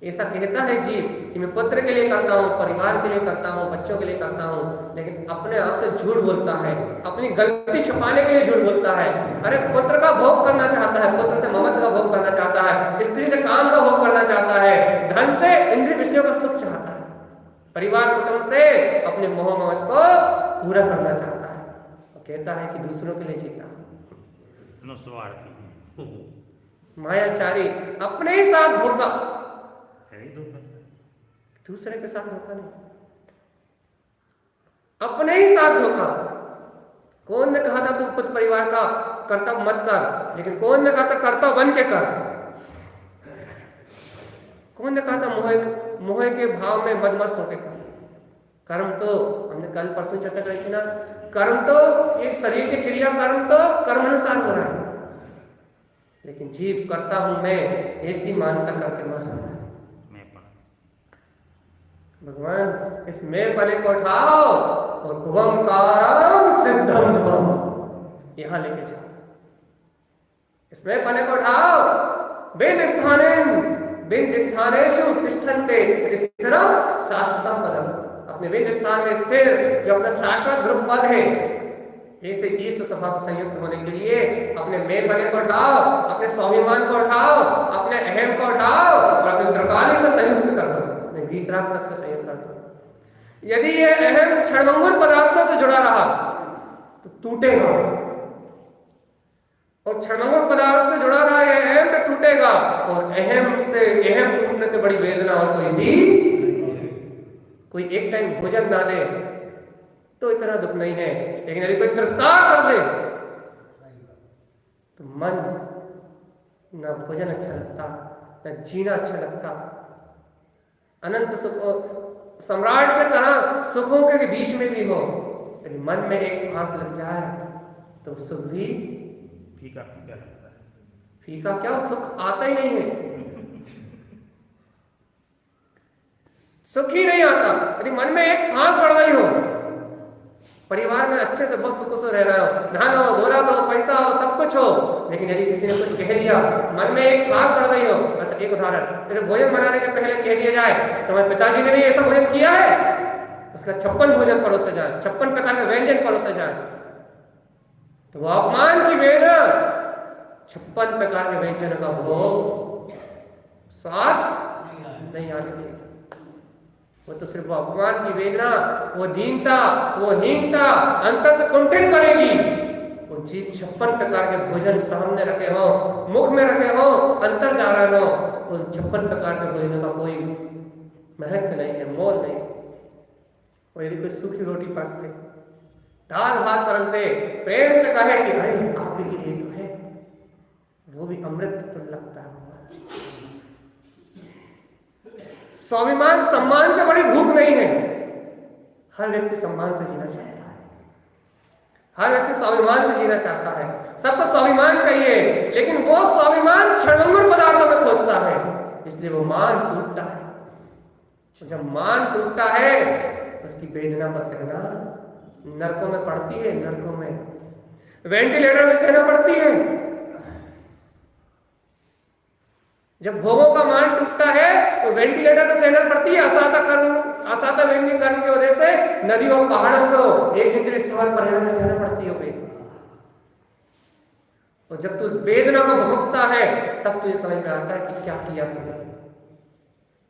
ऐसा कहता है जीव कि मैं पुत्र के लिए करता हूँ, परिवार के लिए करता हूँ, बच्चों के लिए करता हूँ, लेकिन अपने आप से झूठ बोलता है, अपनी गलती छुपाने के लिए झूठ बोलता है। अरे पुत्र का भोग करना चाहता है, पुत्र से ममत्व का भोग करना चाहता है, स्त्री से काम का भोग करना चाहता है, धन से इंद्रिय विषयों का सुख चाहता है, परिवार कुटुंब से अपने मोह ममत्व को पूरा करना चाहता है, और कहता है कि दूसरों के लिए जीता, मायाचारी, अपने ही साथ धोखा, दूसरे के साथ धोखा नहीं, अपने ही साथ धोखा। कौन ने कहा था तू पुत्र परिवार का कर्तव्य मत कर, लेकिन कौन ने कहा था कर्तव्य बन के कर। कौन ने कहा था मोह के भाव में मदमस्त होके कर। कर्म तो हमने कल परसों चर्चा करी थी ना, कर्म तो एक शरीर की क्रिया, कर्म तो कर्म अनुसार हो रहा है, लेकिन जीव करता हूं मैं ऐसी मानता करके मर रहा है। भगवान इस मैं पने को उठाओ और ओंकारम सिद्धम ध्रुवम यहां लेके जाओ। इस मैं पने को उठाओ, बिन स्थानेषु तिष्ठन्ते स्थिरम शाश्वतम पदम, अपने बिन स्थान में स्थिर जो अपना शाश्वत ध्रुव पद है, ऐसे इष्ट सभा से संयुक्त होने के लिए अपने मैं पने को उठाओ, अपने स्वाभिमान को उठाओ, अपने अहम को उठाओ और अपने द्रकाली से संयुक्त कर दो, वीतराग तक से संयुक्त कर दो। यदि यह अहम क्षणभंगुर पदार्थों से जुड़ा रहा तो टूटेगा, और क्षणभंगुर पदार्थ से जुड़ा रहा यह अहम तो टूटेगा, और अहम टूटने से बड़ी वेदना और कोई एक टाइम भोजन ना दे तो इतना दुख नहीं है, लेकिन यदि कोई तिरस्कार कर दे तो मन ना भोजन अच्छा लगता, ना जीना अच्छा लगता। अनंत सुख सम्राट के तरह सुखों के बीच में भी हो, यदि मन में एक आस लग जाए तो सुख भी
फीका फीका लगता है।
फीका क्या, सुख आता ही नहीं है, सुख ही नहीं आता। यदि मन में एक फांस पड़ गई हो, परिवार में अच्छे से बहुत सुख से रह रहे हो, धन हो, दौलत हो, पैसा हो, सब कुछ हो, लेकिन यदि किसी ने कुछ कह दिया, मन में एक फांस पड़ गई हो। अच्छा, एक उदाहरण, जैसे भोजन बनाने के पहले कह दिया जाए तुम्हारे पिताजी ने भी ऐसा भोजन किया है, उसका 56 भोजन परोसा जाए, 56 प्रकार के व्यंजन परोसा जाए, तो वो अपमान की वेदना, 56 प्रकार के व्यंजन का भोग स्वाद नहीं आने देगा। वो तो सिर्फ अपमान की वेदना, वो दीनता, वो हीनता अंतर से कुंठित करेगी। वो जी 56 प्रकार के भोजन सामने रखे हो, मुख में रखे हो, अंतर जा रहे हो, उन 56 प्रकार के भोजन का कोई महत्व नहीं है, मोल नहीं। और यदि कोई सूखी रोटी परसते, दाल भात परसते, प्रेम से कहे कि अरे आप भी ये तो है, वो भी अमृत तो लगता है। स्वाभिमान सम्मान से बड़ी भूख नहीं है। हर व्यक्ति सम्मान से जीना चाहता है, हर व्यक्ति स्वाभिमान से जीना चाहता है, सबको स्वाभिमान चाहिए, लेकिन वो स्वाभिमान क्षणभंगुर पदार्थों में खोजता है, इसलिए वो मान टूटता है। जब मान टूटता है, उसकी वेदना को सहना नरकों में पड़ती है, नरकों में, वेंटिलेटर में सहना पड़ती है। जब भोगों का मान टूटता है तो वेंटिलेटर में सहना पड़ती है। असाता वेंटिलेटर की वजह से नदियों पहाड़ों को एक इंद्रिय स्थान पर रहने सहना पड़ती है वेदना। और जब तू उस वेदना को भोगता है, तब तुझे समझ में आता है कि क्या किया तूने।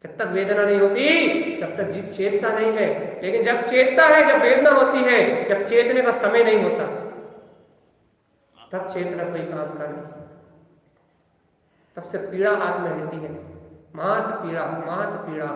जब तक वेदना नहीं होती तब तक जीव चेतता नहीं है, लेकिन जब चेतता है, जब वेदना होती है, जब चेतने का समय नहीं होता, तब चेतना कोई काम कर नहीं, तब से पीड़ा हाथ में रहती है। मात पीड़ा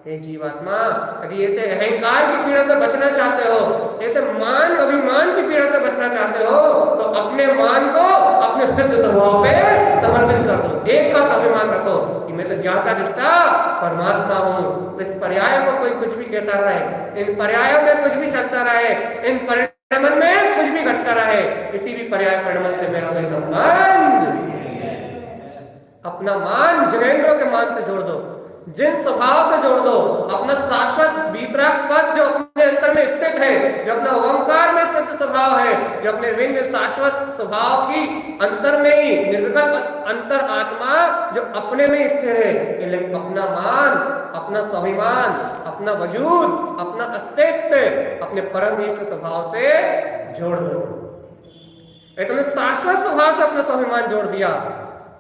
हे जीवात्मा, यदि ऐसे अहंकार की पीड़ा से बचना चाहते हो, ऐसे मान अभिमान की पीड़ा से बचना चाहते हो, तो अपने मान को अपने सिद्ध स्वभाव पे समर्पित कर दो। एक का स्वाभिमान रखो कि मैं तो ज्ञाता निष्ठा परमात्मा हूँ। इस पर्याय को कोई कुछ भी कहता रहे, इन पर्यायों में कुछ भी चलता रहे, इन परिणमन में कुछ भी घटता रहे, किसी भी पर्याय परिणमन से मेरा कोई संबंध। अपना मान जिनेंद्रों के मान से जोड़ दो, जिन स्वभाव से जोड़ दो, अपना शाश्वत वीतराग पद जो अपने अंतर में स्थित है, जो अपना ओंकार में सिद्ध स्वभाव है, जो अपने विंग शाश्वत स्वभाव की अंतर में ही निर्विकल्प अंतर आत्मा जो अपने में स्थिर है, लेकिन अपना मान, अपना स्वाभिमान, अपना वजूद, अपना अस्तित्व अपने परम इष्ट स्वभाव से जोड़ दो। तुमने शाश्वत स्वभाव से अपना स्वाभिमान जोड़ दिया,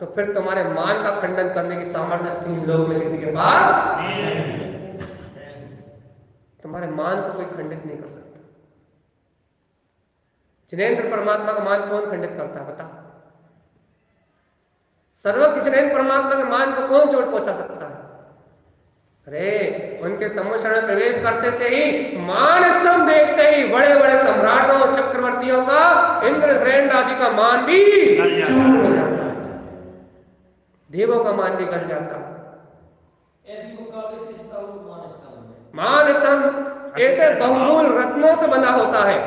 तो फिर तुम्हारे मान का खंडन करने की सामर्थ्य तीन लोग में किसी के पास नहीं। तुम्हारे मान को कोई खंडित नहीं कर सकता। जिनेंद्र परमात्मा का मान कौन खंडित करता है बता? सर्वज्ञ जिनेंद्र परमात्मा के मान को कौन चोट पहुंचा सकता है? अरे उनके सम्मुख में प्रवेश करते से ही, मान स्तंभ देखते ही बड़े बड़े सम्राटों चक्रवर्तियों का, इंद्र आदि का मान भी चूर हो जाता है, देवों का मान भी गल जाता है। मान स्तंभ ऐसे बहुमूल रत्नों से बना होता है,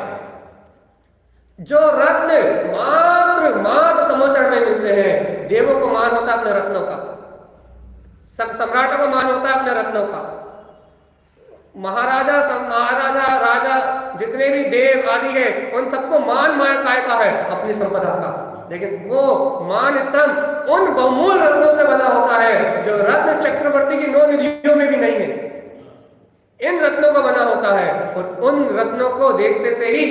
जो रत्न मात्र समोषण में मिलते हैं। देवों को मान होता है अपने रत्नों का, सम्राटों को मान होता है अपने रत्नों का, महाराजा राजा जितने भी देव आदि है, उन सबको मान माया काय का है अपनी संपदा का, लेकिन वो मान स्तंभ उन बहुमूल रत्नों से बना होता है जो रत्न चक्रवर्ती की 9 निधियों में भी नहीं है। इन रत्नों का बना होता है, और उन रत्नों को देखते से ही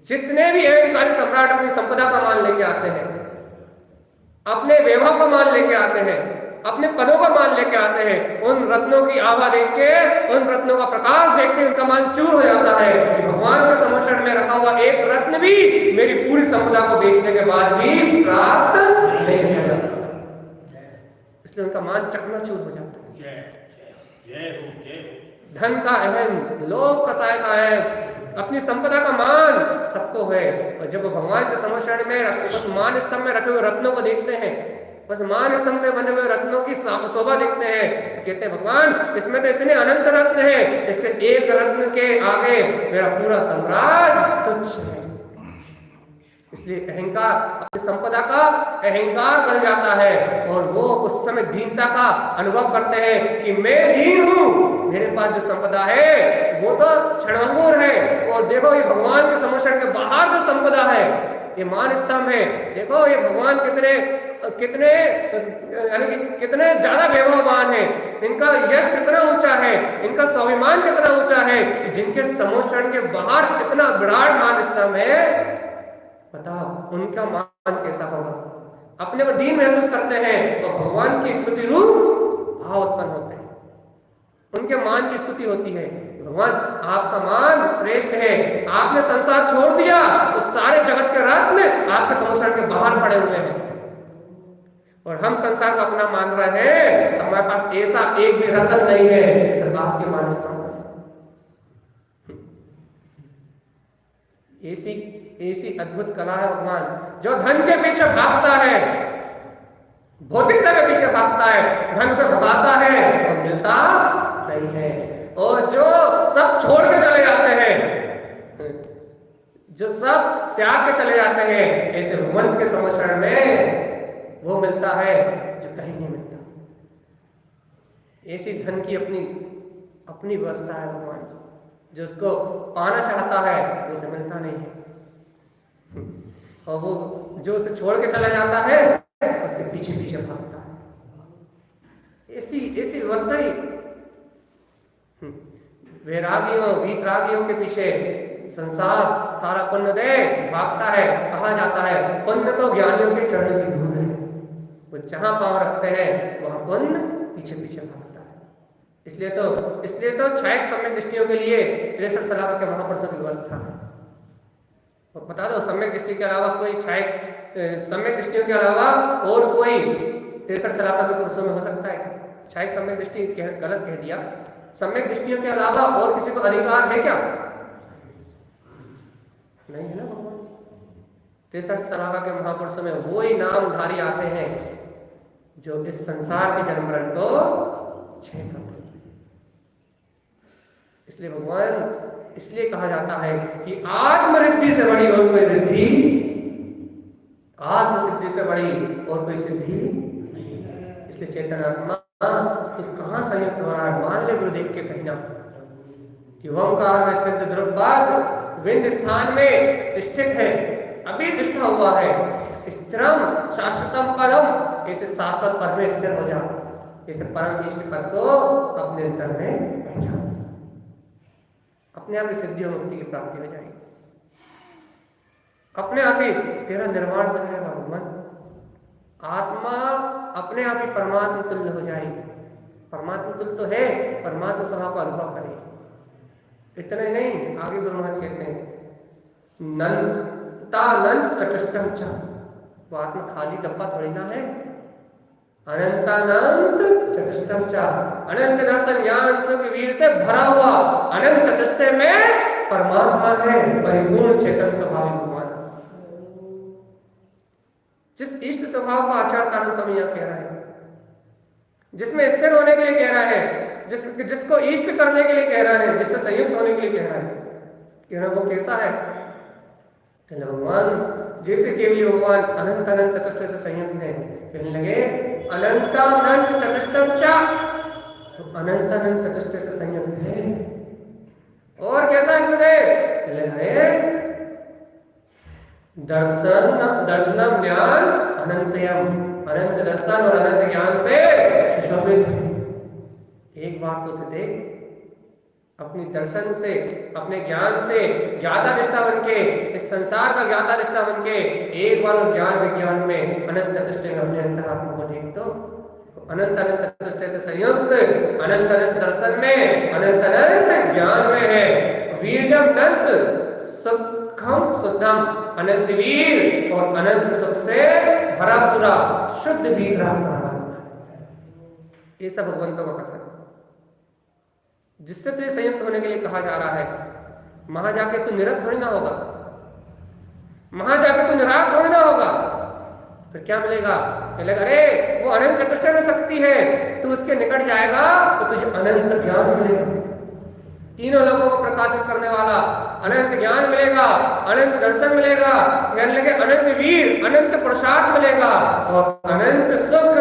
जितने भी अहंकारी सम्राट अपनी संपदा का मान लेके आते हैं, अपने वैभव का मान लेके आते हैं, अपने पदों का मान लेके आते हैं, उन रत्नों की आभा देख के, उन रत्नों का प्रकाश देखते उनका मान चूर हो जाता है कि भगवान के समोषण में रखा हुआ एक रत्न भी मेरी पूरी संपदा को बेचने के बाद भी प्राप्त नहीं किया जा सकता। इसलिए उनका मान चकनाचूर हो जाता है। धन का अहम, लोभ कसाय का अहम, अपनी संपदा का मान सबको है, और जब वो भगवान के समोषण में बस मान स्तंभ में रखे हुए रत्नों को देखते हैं, बस मान स्तंभ में बने हुए रत्नों की शोभा देखते हैं, तो कहते हैं भगवान इसमें तो इतने अनंत रत्न हैं, इसके एक रत्न के आगे मेरा पूरा साम्राज्य तुच्छ है। इसलिए अहंकार, अपनी संपदा का अहंकार कर जाता है और वो उस समय दीनता का अनुभव करते हैं कि मैं दीन हूं, मेरे पास जो संपदा है वो तो क्षणांगुर है, और देखो ये भगवान के समोषण के बाहर जो संपदा है, ये मान स्तंभ है, देखो ये भगवान कितने कितने यानी कि कितने ज्यादा वैभववान है, इनका यश कितना ऊंचा है, इनका स्वाभिमान कितना ऊंचा है, कि जिनके समोषण के बाहर कितना विराट मान स्तंभ है, बताओ उनका मान कैसा होगा। अपने को दीन महसूस करते हैं तो भगवान की स्तुति रूप भाव उत्पन्न होते हैं, उनके मान की स्तुति होती है। भगवान आपका मान श्रेष्ठ है, आपने संसार छोड़ दिया तो सारे जगत के रत्न आपके समोषण के बाहर पड़े हुए हैं, और हम संसार को अपना मान रहे हैं, हमारे पास ऐसा एक भी रत्न नहीं है जो आपके मान स्तंभ। ऐसी अद्भुत कला है भगवान, जो धन के पीछे भागता है, भौतिकता के पीछे भागता है, धन से भगाता है और मिलता नहीं है, और जो सब छोड़ के चले जाते हैं, जो सब त्याग के चले जाते हैं, ऐसे भगवंत के समोषण में वो मिलता है जो कहीं नहीं मिलता। ऐसी धन की अपनी व्यवस्था है भगवान, जो उसको पाना चाहता है वो उसे मिलता नहीं है, और वो जो उसे छोड़ के चला जाता है उसके पीछे पीछे भागता है। ऐसी व्यवस्था ही वैरागियों वीतरागियों के पीछे संसार सारा पुण्य दे भागता है। कहा जाता है पुण्य तो ज्ञानियों के चरणों की धूल है, वो जहां पांव रखते हैं वहां पुण्य पीछे पीछे भागता है। इसलिए तो क्षयिक सम्यक दृष्टियों के लिए 63 सलाह के महापुरुषों की व्यवस्था है। और बता दो, सम्यक दृष्टि के अलावा कोई क्षयिक सम्यक दृष्टियों के अलावा और कोई 63 सलाह के पुरुषों में हो सकता है? क्षयिक सम्यक दृष्टि गलत कह दिया, सम्यक दृष्टियों के अलावा और किसी को अधिकार है क्या? नहीं है ना भगवान। 63 सलाह के महापुरुषों में वो ही नामधारी आते हैं जो इस संसार के जन्म मरण को क्षय करते हैं। इसलिए भगवान, इसलिए कहा जाता है कि आत्मरिद्धि से बड़ी और कोई रिद्धि, आत्मसिद्धि से बड़ी और कोई सिद्धि नहीं है। इसलिए चेतन आत्मा तो कहाँ संयुक्त हो रहा है? मान ले गुरुदेव के कहना कि ओंकार में सिद्ध द्रव्यवाद विंद स्थान में तिष्ठित है, अभी तिष्ठा हुआ है, स्थिरम शाश्वतम पदम, ऐसे शाश्वत पद में स्थिर हो जा, ऐसे परम इष्ट पद को अपने अंतर में पहचान, अपने आप ही सिद्धि और मुक्ति की प्राप्ति हो जाएगी, अपने आप ही तेरा निर्माण हो जाएगा भगवान। आत्मा अपने आप ही परमात्मा तुल्य हो जाएगी। परमात्मा तुल्य तो है, परमात्मा स्वभाव का अनुभव करेगी। इतना ही नहीं, आगे गुरु महाराज कहते हैं नंतानंत चतुष्टम च, वो आत्मा खाली डब्बा थोड़ी ना है। अनंतानंत चतुष्टम च, अनंत दर्शन ज्ञान सुख वीर से भरा हुआ अनंत चतुष्टय में परमात्मा है, परिपूर्ण चेतन स्वभाव भगवान। जिस इष्ट स्वभाव का आचार कारण समय कह रहा है, जिसमें स्थिर होने के लिए कह रहा है, जिसको इष्ट करने के लिए कह रहा है, जिससे संयुक्त होने के लिए कह रहा है, कह रहा वो कैसा है? कहने भगवान जैसे केवल भगवान अनंत अनंत चतुष्टय से संयुक्त है। कहने लगे अनंतानंत चतुष्टम च, अनंत अनंत चतुष्टय से संयुक्त है। और कैसा है गुरुदेव? कहने लगे दर्शनम ज्ञान अनंतयम, अनंत दर्शन और अनंत ज्ञान से सुशोभित है। एक बार तो उसे देख, अपनी दर्शन से, अपने ज्ञान से ज्ञाता निष्ठा बन के, इस संसार का ज्ञाता निष्ठा बन के एक बार उस ज्ञान विज्ञान में अनंत चतुष्टय में अपने अंतरात्मा को देख तो अनंत अनंत चतुष्टय से संयुक्त अनंत अनंत दर्शन में, अनंत अनंत ज्ञान में है। वीरजम अनंत सुखम शुद्धम, अनंत वीर और अनंत सुख से भरा पूरा शुद्ध वीर ये सब भगवंतों का कथन, जिससे तुझे संयुक्त होने के लिए कहा जा रहा है। वहां जाके तू निरस्त थोड़ी ना होगा, वहां जाके तू निराश थोड़ी ना होगा। फिर क्या मिलेगा? मिलेगा अरे वो अनंत चतुष्टय में शक्ति है, तू उसके निकट जाएगा तो तुझे अनंत ज्ञान मिलेगा। तीनों लोगों को प्रकाशित करने वाला, अनंत ज्ञान मिलेगा, अनंत दर्शन मिलेगा, कहने लगे अनंत वीर, अनंत प्रसाद मिलेगा और अनंत सुख,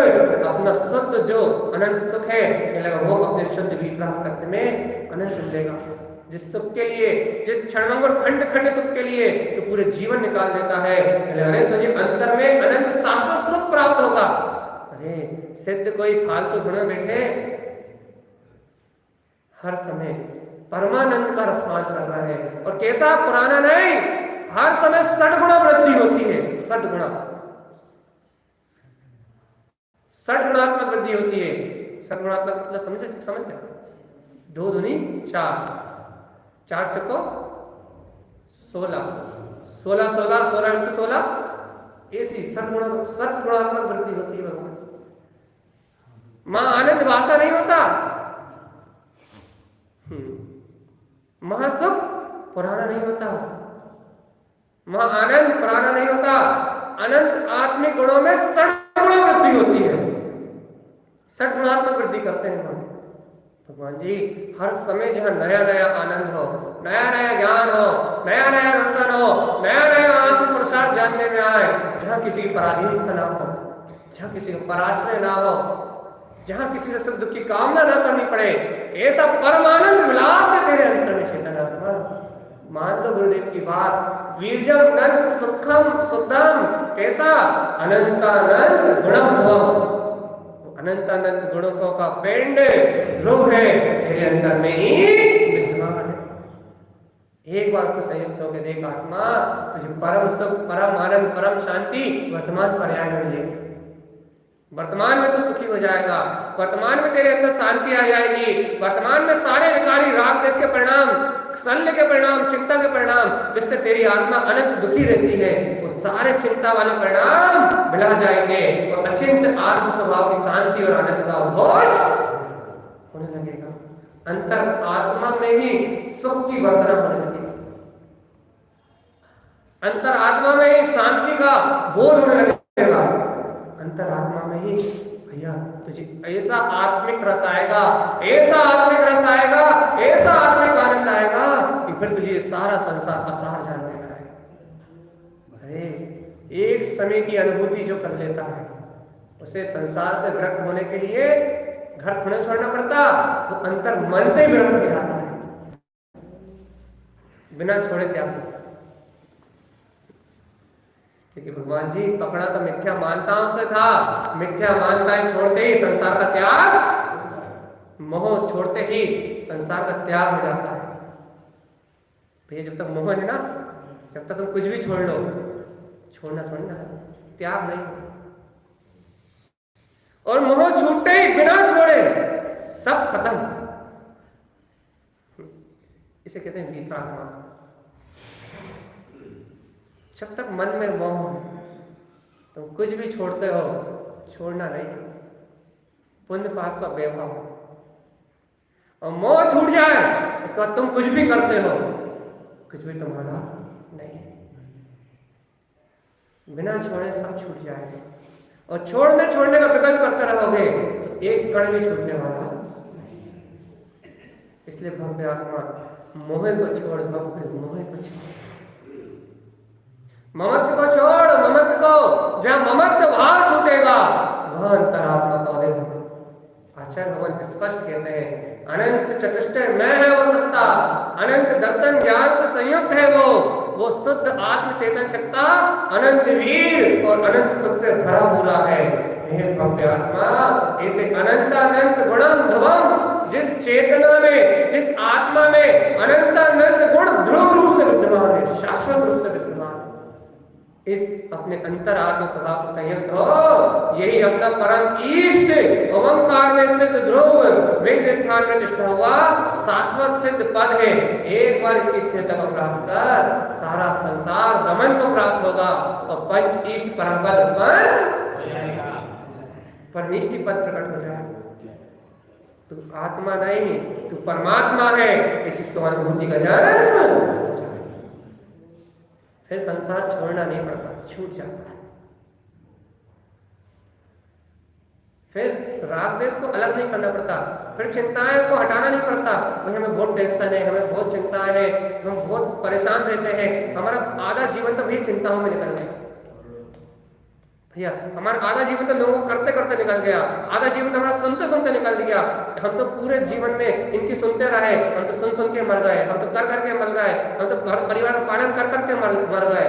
अपना शुद्ध जो अनंत सुख है कहने लगा वो अपने शुद्ध वीर प्राप्त करने में अनंत मिलेगा। जिस सुख के लिए, जिस क्षणभंगुर खंड खंड सुख के लिए तो पूरे जीवन निकाल देता है, अरे तुझे अंतर में अनंत शाश्वत सुख प्राप्त होगा। अरे सिद्ध कोई फालतू थोड़ा बैठे, हर समय परमानंद का रसपान कर रहा है और कैसा पुराना नहीं, हर समय सद्गुणा वृद्धि होती है, सद्गुणा, सद्गुणात्मक वृद्धि होती है। सद्गुणात्मक मतलब समझ गए, 2 दूनी 4, 4 चौको 16, 16 16 16 इंटू 16 ऐसी सद्गुणात्मक वृद्धि होती है भगवान। मां आनंद भाषा नहीं होता, महासुख पुराना नहीं होता, महाआनंद पुराना नहीं होता, अनंत आत्मिक गुणों में सद्गुणा वृद्धि होती है, सद्गुणात्मक वृद्धि करते हैं भगवान जी। हर समय जहाँ नया नया आनंद हो, नया नया ज्ञान हो, नया नया दर्शन हो, नया नया आत्म प्रसाद जानने में आए, जहाँ किसी की पराधीनता ना हो, जहाँ किसी को पराश्रय ना हो, जहाँ किसी से सुख दुख की कामना ना करनी पड़े, ऐसा परमानंद विलास है तेरे अंतर में चेतनात्मा। मान लो गुरुदेव की बात, वीर्यम नंद सुखम सुखम, कैसा अनंतानंद गुणम ध्रुवम, अनंतानंद गुणों का पिंड ध्रुव है तेरे अंतर में ही विद्यमान है। एक बार से संयुक्त होकर देख आत्मा, तुझे परम सुख, परम आनंद, परम शांति वर्तमान पर्याय में मिलेगी। वर्तमान में तो सुखी हो जाएगा, वर्तमान में तेरे अंदर शांति आ जाएगी, वर्तमान में सारे विकारी राग देश के परिणाम, शल्य के परिणाम, चिंता के परिणाम, जिससे तेरी आत्मा अनंत दुखी रहती है, वो सारे चिंता वाले परिणाम मिला जाएंगे और अचिंत आत्म स्वभाव की शांति और आनंद का उद्घोष होने लगेगा। अंतर आत्मा में ही सुख की वर्तना होने लगेगी, अंतर आत्मा में ही शांति का बोध होने लगेगा, अंतर आत्मा में ही भैया तुझे ऐसा आत्मिक रस आएगा, ऐसा आत्मिक रस आएगा, ऐसा आत्मिक आनंद आएगा कि फिर तुझे सारा संसार असार जानने का है। अरे एक समय की अनुभूति जो कर लेता है उसे संसार से विरक्त होने के लिए घर थोड़ा छोड़ना पड़ता, वो अंतर मन से विरक्त हो जाता है, बिना छोड़े त्याग। क्योंकि भगवान जी पकड़ा तो मिथ्या मानताओं से था, मिथ्या मानताएं छोड़ते ही संसार का त्याग, मोह छोड़ते ही संसार का त्याग हो जाता है। भैया जब तक मोह है ना, जब तक तुम कुछ भी छोड़ लो, छोड़ना थोड़ी ना, त्याग नहीं। और मोह छूटते ही बिना छोड़े सब खत्म, इसे कहते हैं वीतराग। जब तक मन में मोह है तुम कुछ भी छोड़ते हो, छोड़ना नहीं, पुण्य पाप का वैभव, और मोह छूट जाए इसके बाद तुम कुछ भी करते हो, कुछ भी तुम्हारा नहीं, बिना छोड़े सब छूट जाएगा। और छोड़ने का विकल्प करते रहोगे तो एक कण भी छूटने वाला नहीं। इसलिए भव्य आत्मा मोह को छोड़, भव्य मोह को छोड़, ममत्व को छोड़, ममत्व को, जहां ममत्व भाव छूटेगा वह अंतरात्मा का उदय होगा। आचार्य भगवान स्पष्ट कहते हैं, अनंत चतुष्टय मैं है वो सत्ता, अनंत दर्शन ज्ञान से संयुक्त है वो शुद्ध आत्म चेतन सत्ता, अनंत वीर और अनंत सुख से भरा पूरा है। हे भव्य आत्मा, ऐसे अनंतानंत गुणम ध्रुवम, जिस चेतना में, जिस आत्मा में अनंतानंत गुण ध्रुव रूप से विद्यमान है, शाश्वत रूप से विद्यमान है, इस अपने अंतर आत्म स्वभाव से संयुक्त हो, यही अपना परम इष्ट ओंकार में सिद्ध ध्रुव विंध्य स्थान में तिष्ठा हुआ शाश्वत सिद्ध पद है। एक बार इसकी स्थिरता को प्राप्त कर, सारा संसार दमन को प्राप्त होगा और पंच इष्ट परम पद बन जाएगा, परमिष्टि पद प्रकट हो जाएगा। तू आत्मा नहीं, तू परमात्मा है, इसी स्वानुभूति का जन्म, फिर संसार छोड़ना नहीं पड़ता, छूट जाता है। फिर राग देश को अलग नहीं करना पड़ता, फिर चिंताएं को हटाना नहीं पड़ता। भाई हमें बहुत टेंशन है, हमें बहुत चिंताएं हैं, हम बहुत परेशान रहते हैं, हमारा आधा जीवन तो भी चिंताओं में निकल गया भैया, हमारा आधा जीवन तो लोगों को करते करते निकल गया, आधा जीवन तो हमारा सुनते सुनते निकल गया। हम तो पूरे जीवन में इनकी सुनते रहे, हम तो सुन सुन के मर गए, हम तो कर करके मर गए, हम तो परिवार का पालन कर करके मर गए।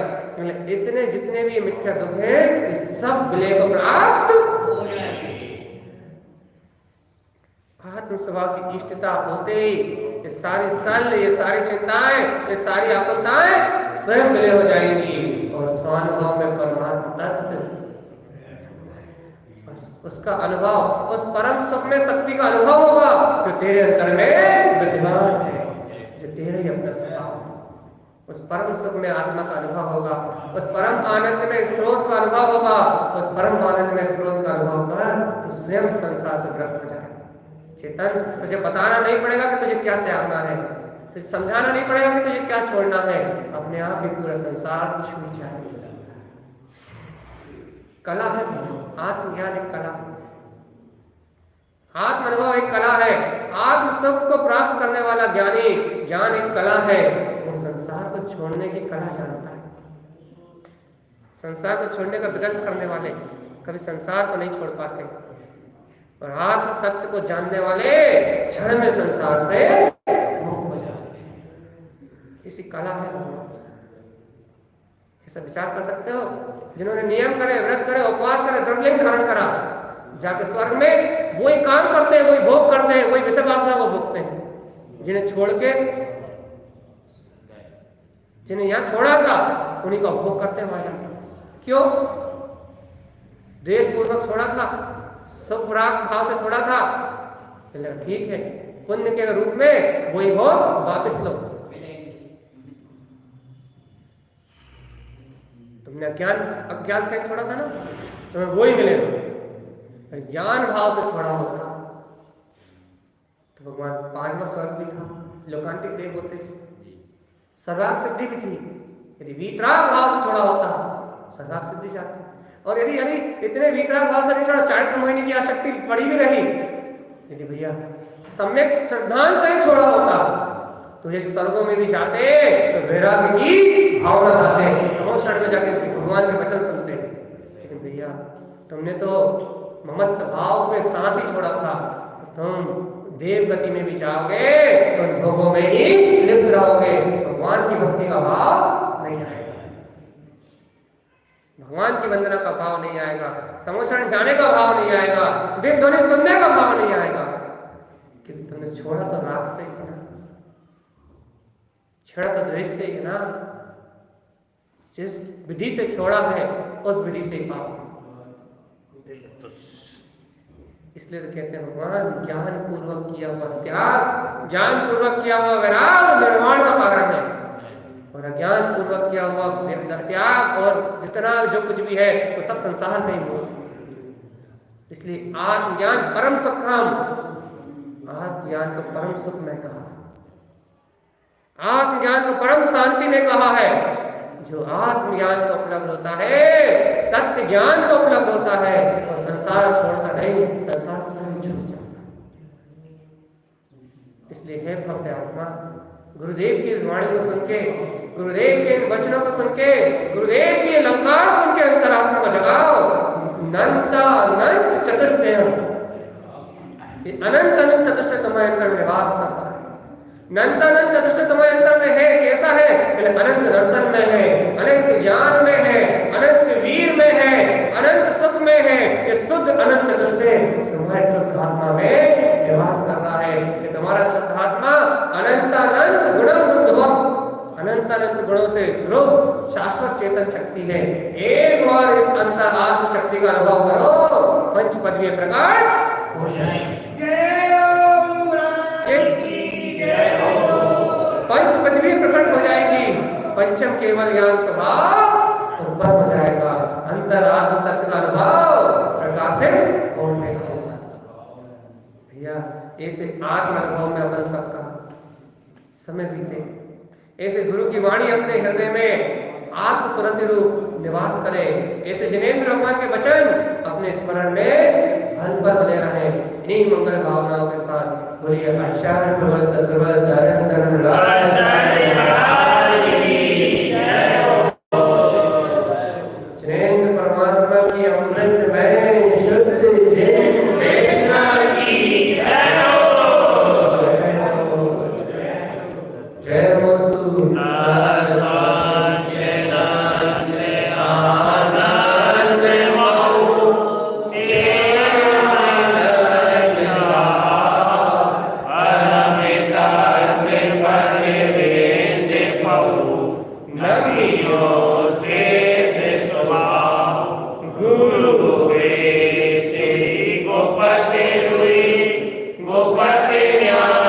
इतने जितने भी मिथ्या दुख हैं ये सब विलय को प्राप्त हो जाएंगे। आत्म स्वभाव की इष्टता होते ही ये सारी सल, ये सारी चिंताएं, ये सारी आकुलताएं स्वयं विलय हो जाएंगी और स्वानुभव में परमात्मा तत्व उसका अनुभव, उस परम सुख में शक्ति का अनुभव होगा जो तेरे अंतर में विद्यमान है, जो तेरे ही अपना स्वभाव है। उस परम सुख में आत्मा का अनुभव होगा, उस परम आनंद में स्रोत का अनुभव होगा, उस परम आनंद में स्रोत का अनुभव कर तो स्वयं संसार से विरक्त हो जाएगा। चेतन, तुझे बताना नहीं पड़ेगा कि तुझे क्या त्यागना है, तुझे समझाना नहीं पड़ेगा कि तुझे क्या छोड़ना है, अपने आप ही पूरा संसार छूट जाएगा। कला है, आत्मज्ञान एक कला है, आत्म अनुभव एक कला है, आत्म सुख को प्राप्त करने वाला ज्ञानी ज्ञान एक कला है। वो संसार को छोड़ने की कला जानता है। संसार को छोड़ने का विकल्प करने वाले कभी संसार को नहीं छोड़ पाते, और आत्म तत्व को जानने वाले क्षण में संसार से मुक्त हो जाते हैं। इसी कला है भगवान। ऐसा विचार कर सकते हो, जिन्होंने नियम करे, व्रत करे, उपवास करे, द्रव्यलिंग धारण करा, जाके स्वर्ग में वही काम करते हैं, वही भोग करते हैं, वही विषय वासना को भोगते हैं। जिन्हें छोड़ के, जिन्हें यहाँ छोड़ा था उन्हीं का भोग करते हैं वहां। क्यों? देश पूर्वक छोड़ा था, सब राग भाव से छोड़ा था, ठीक है, पुण्य के रूप में वही भोग वापिस लो। तुमने अज्ञान से छोड़ा था ना, तुम्हें वही मिलेगा। ज्ञान भाव से छोड़ा होता तो भगवान 5वां स्वर्ग भी था, लोकांतिक देव होते, सर्वाग सिद्धि भी थी। यदि वीतराग भाव से छोड़ा होता सर्वाग सिद्धि जाती, और यदि इतने वीतराग भाव से नहीं छोड़ा, चारित्र मोहिनी की आसक्ति पड़ी भी रही, यदि भैया सम्यक श्रद्धांत से छोड़ा होता तो एक स्वर्गों में भी जाते तो वैराग्य की भावना लाते, समोक्षण में जाके भगवान के वचन सुनते। लेकिन भैया तुमने तो ममत्व भाव के साथ ही छोड़ा था, तो तुम देव गति में भी जाओगे तो उन भोगों में ही लिप्त रहोगे, भगवान की भक्ति का भाव नहीं आएगा, भगवान की वंदना का भाव नहीं आएगा, समोक्षण जाने का भाव नहीं आएगा, दिव्य ध्वनि सुनने का भाव नहीं आएगा, क्योंकि तुमने छोड़ा तो राग से ही ना, छोड़ा तो द्वेष से ही ना। जिस विधि से छोड़ा है उस विधि से ही पाओ। इसलिए तो कहते हैं भगवान ज्ञान पूर्वक किया हुआ त्याग, ज्ञान पूर्वक किया हुआ वैराग निर्वाण का कारण है, और अज्ञान पूर्वक किया हुआ त्याग और जितना जो कुछ भी है वो सब संसार का ही मोह है। इसलिए आत्मज्ञान परम सुखम, आत्मज्ञान को परम सुख में कहा, आत्मज्ञान को परम शांति में कहा है। जो आत्मज्ञान को उपलब्ध होता है, तत्व ज्ञान को उपलब्ध होता है, और संसार छोड़ता नहीं, संसार स्वयं छूट जाता। इसलिए हे भक्त आत्मा, गुरुदेव की इस वाणी को सुन के, गुरुदेव के इन वचनों को सुन के, गुरुदेव की अलंकार सुन के अंतरात्मा को जगाओ। अनंता अनंत चतुष्टय, अनंत अनंत चतुष्टय तुम्हारे अंदर निवास करता है। अनंत चतुष्टय तुम्हारे अंदर में है, कैसा है? अनंत दर्शन में है, अनंत ज्ञान में है, अनंत वीर में है, अनंत सुख में है। ये शुद्ध अनंत चतुष्टय तुम्हारे शुद्ध आत्मा में निवास कर रहा है। ये तुम्हारा शुद्ध आत्मा अनंत अनंत गुणम बुद्धवम, अनंत अनंत गुणों से ध्रुव शाश्वत चेतन शक्ति है। एक बार इस अंतर आत्म शक्ति का अनुभव करो, पंच पदवी प्रकट हो जाएगी। पंच पदवी प्रकट हो जाएगी, पंचम केवल ज्ञान स्वभाव उत्पन्न हो जाएगा, अंतर आत्म तत्व का अनुभव प्रकाशित होने लगेगा। भैया ऐसे आत्म अनुभव में अपन सबका समय बीते, ऐसे गुरु की वाणी अपने हृदय में आत्मस्वरति रूप निवास करे, ऐसे जिनेंद्र भगवान के वचन अपने स्मरण में ध्यान पर बने रहें। इन्हीं मंगल भावनाओं के साथ बोलिए आचार्य भगवत सद्गुरु धर्म
आचार्य महाराज की जय हो।
जयंत परमात्मा की अमृतमय शुद्ध
देशना की जय हो।
जय मोस्तु
गोपते न्याय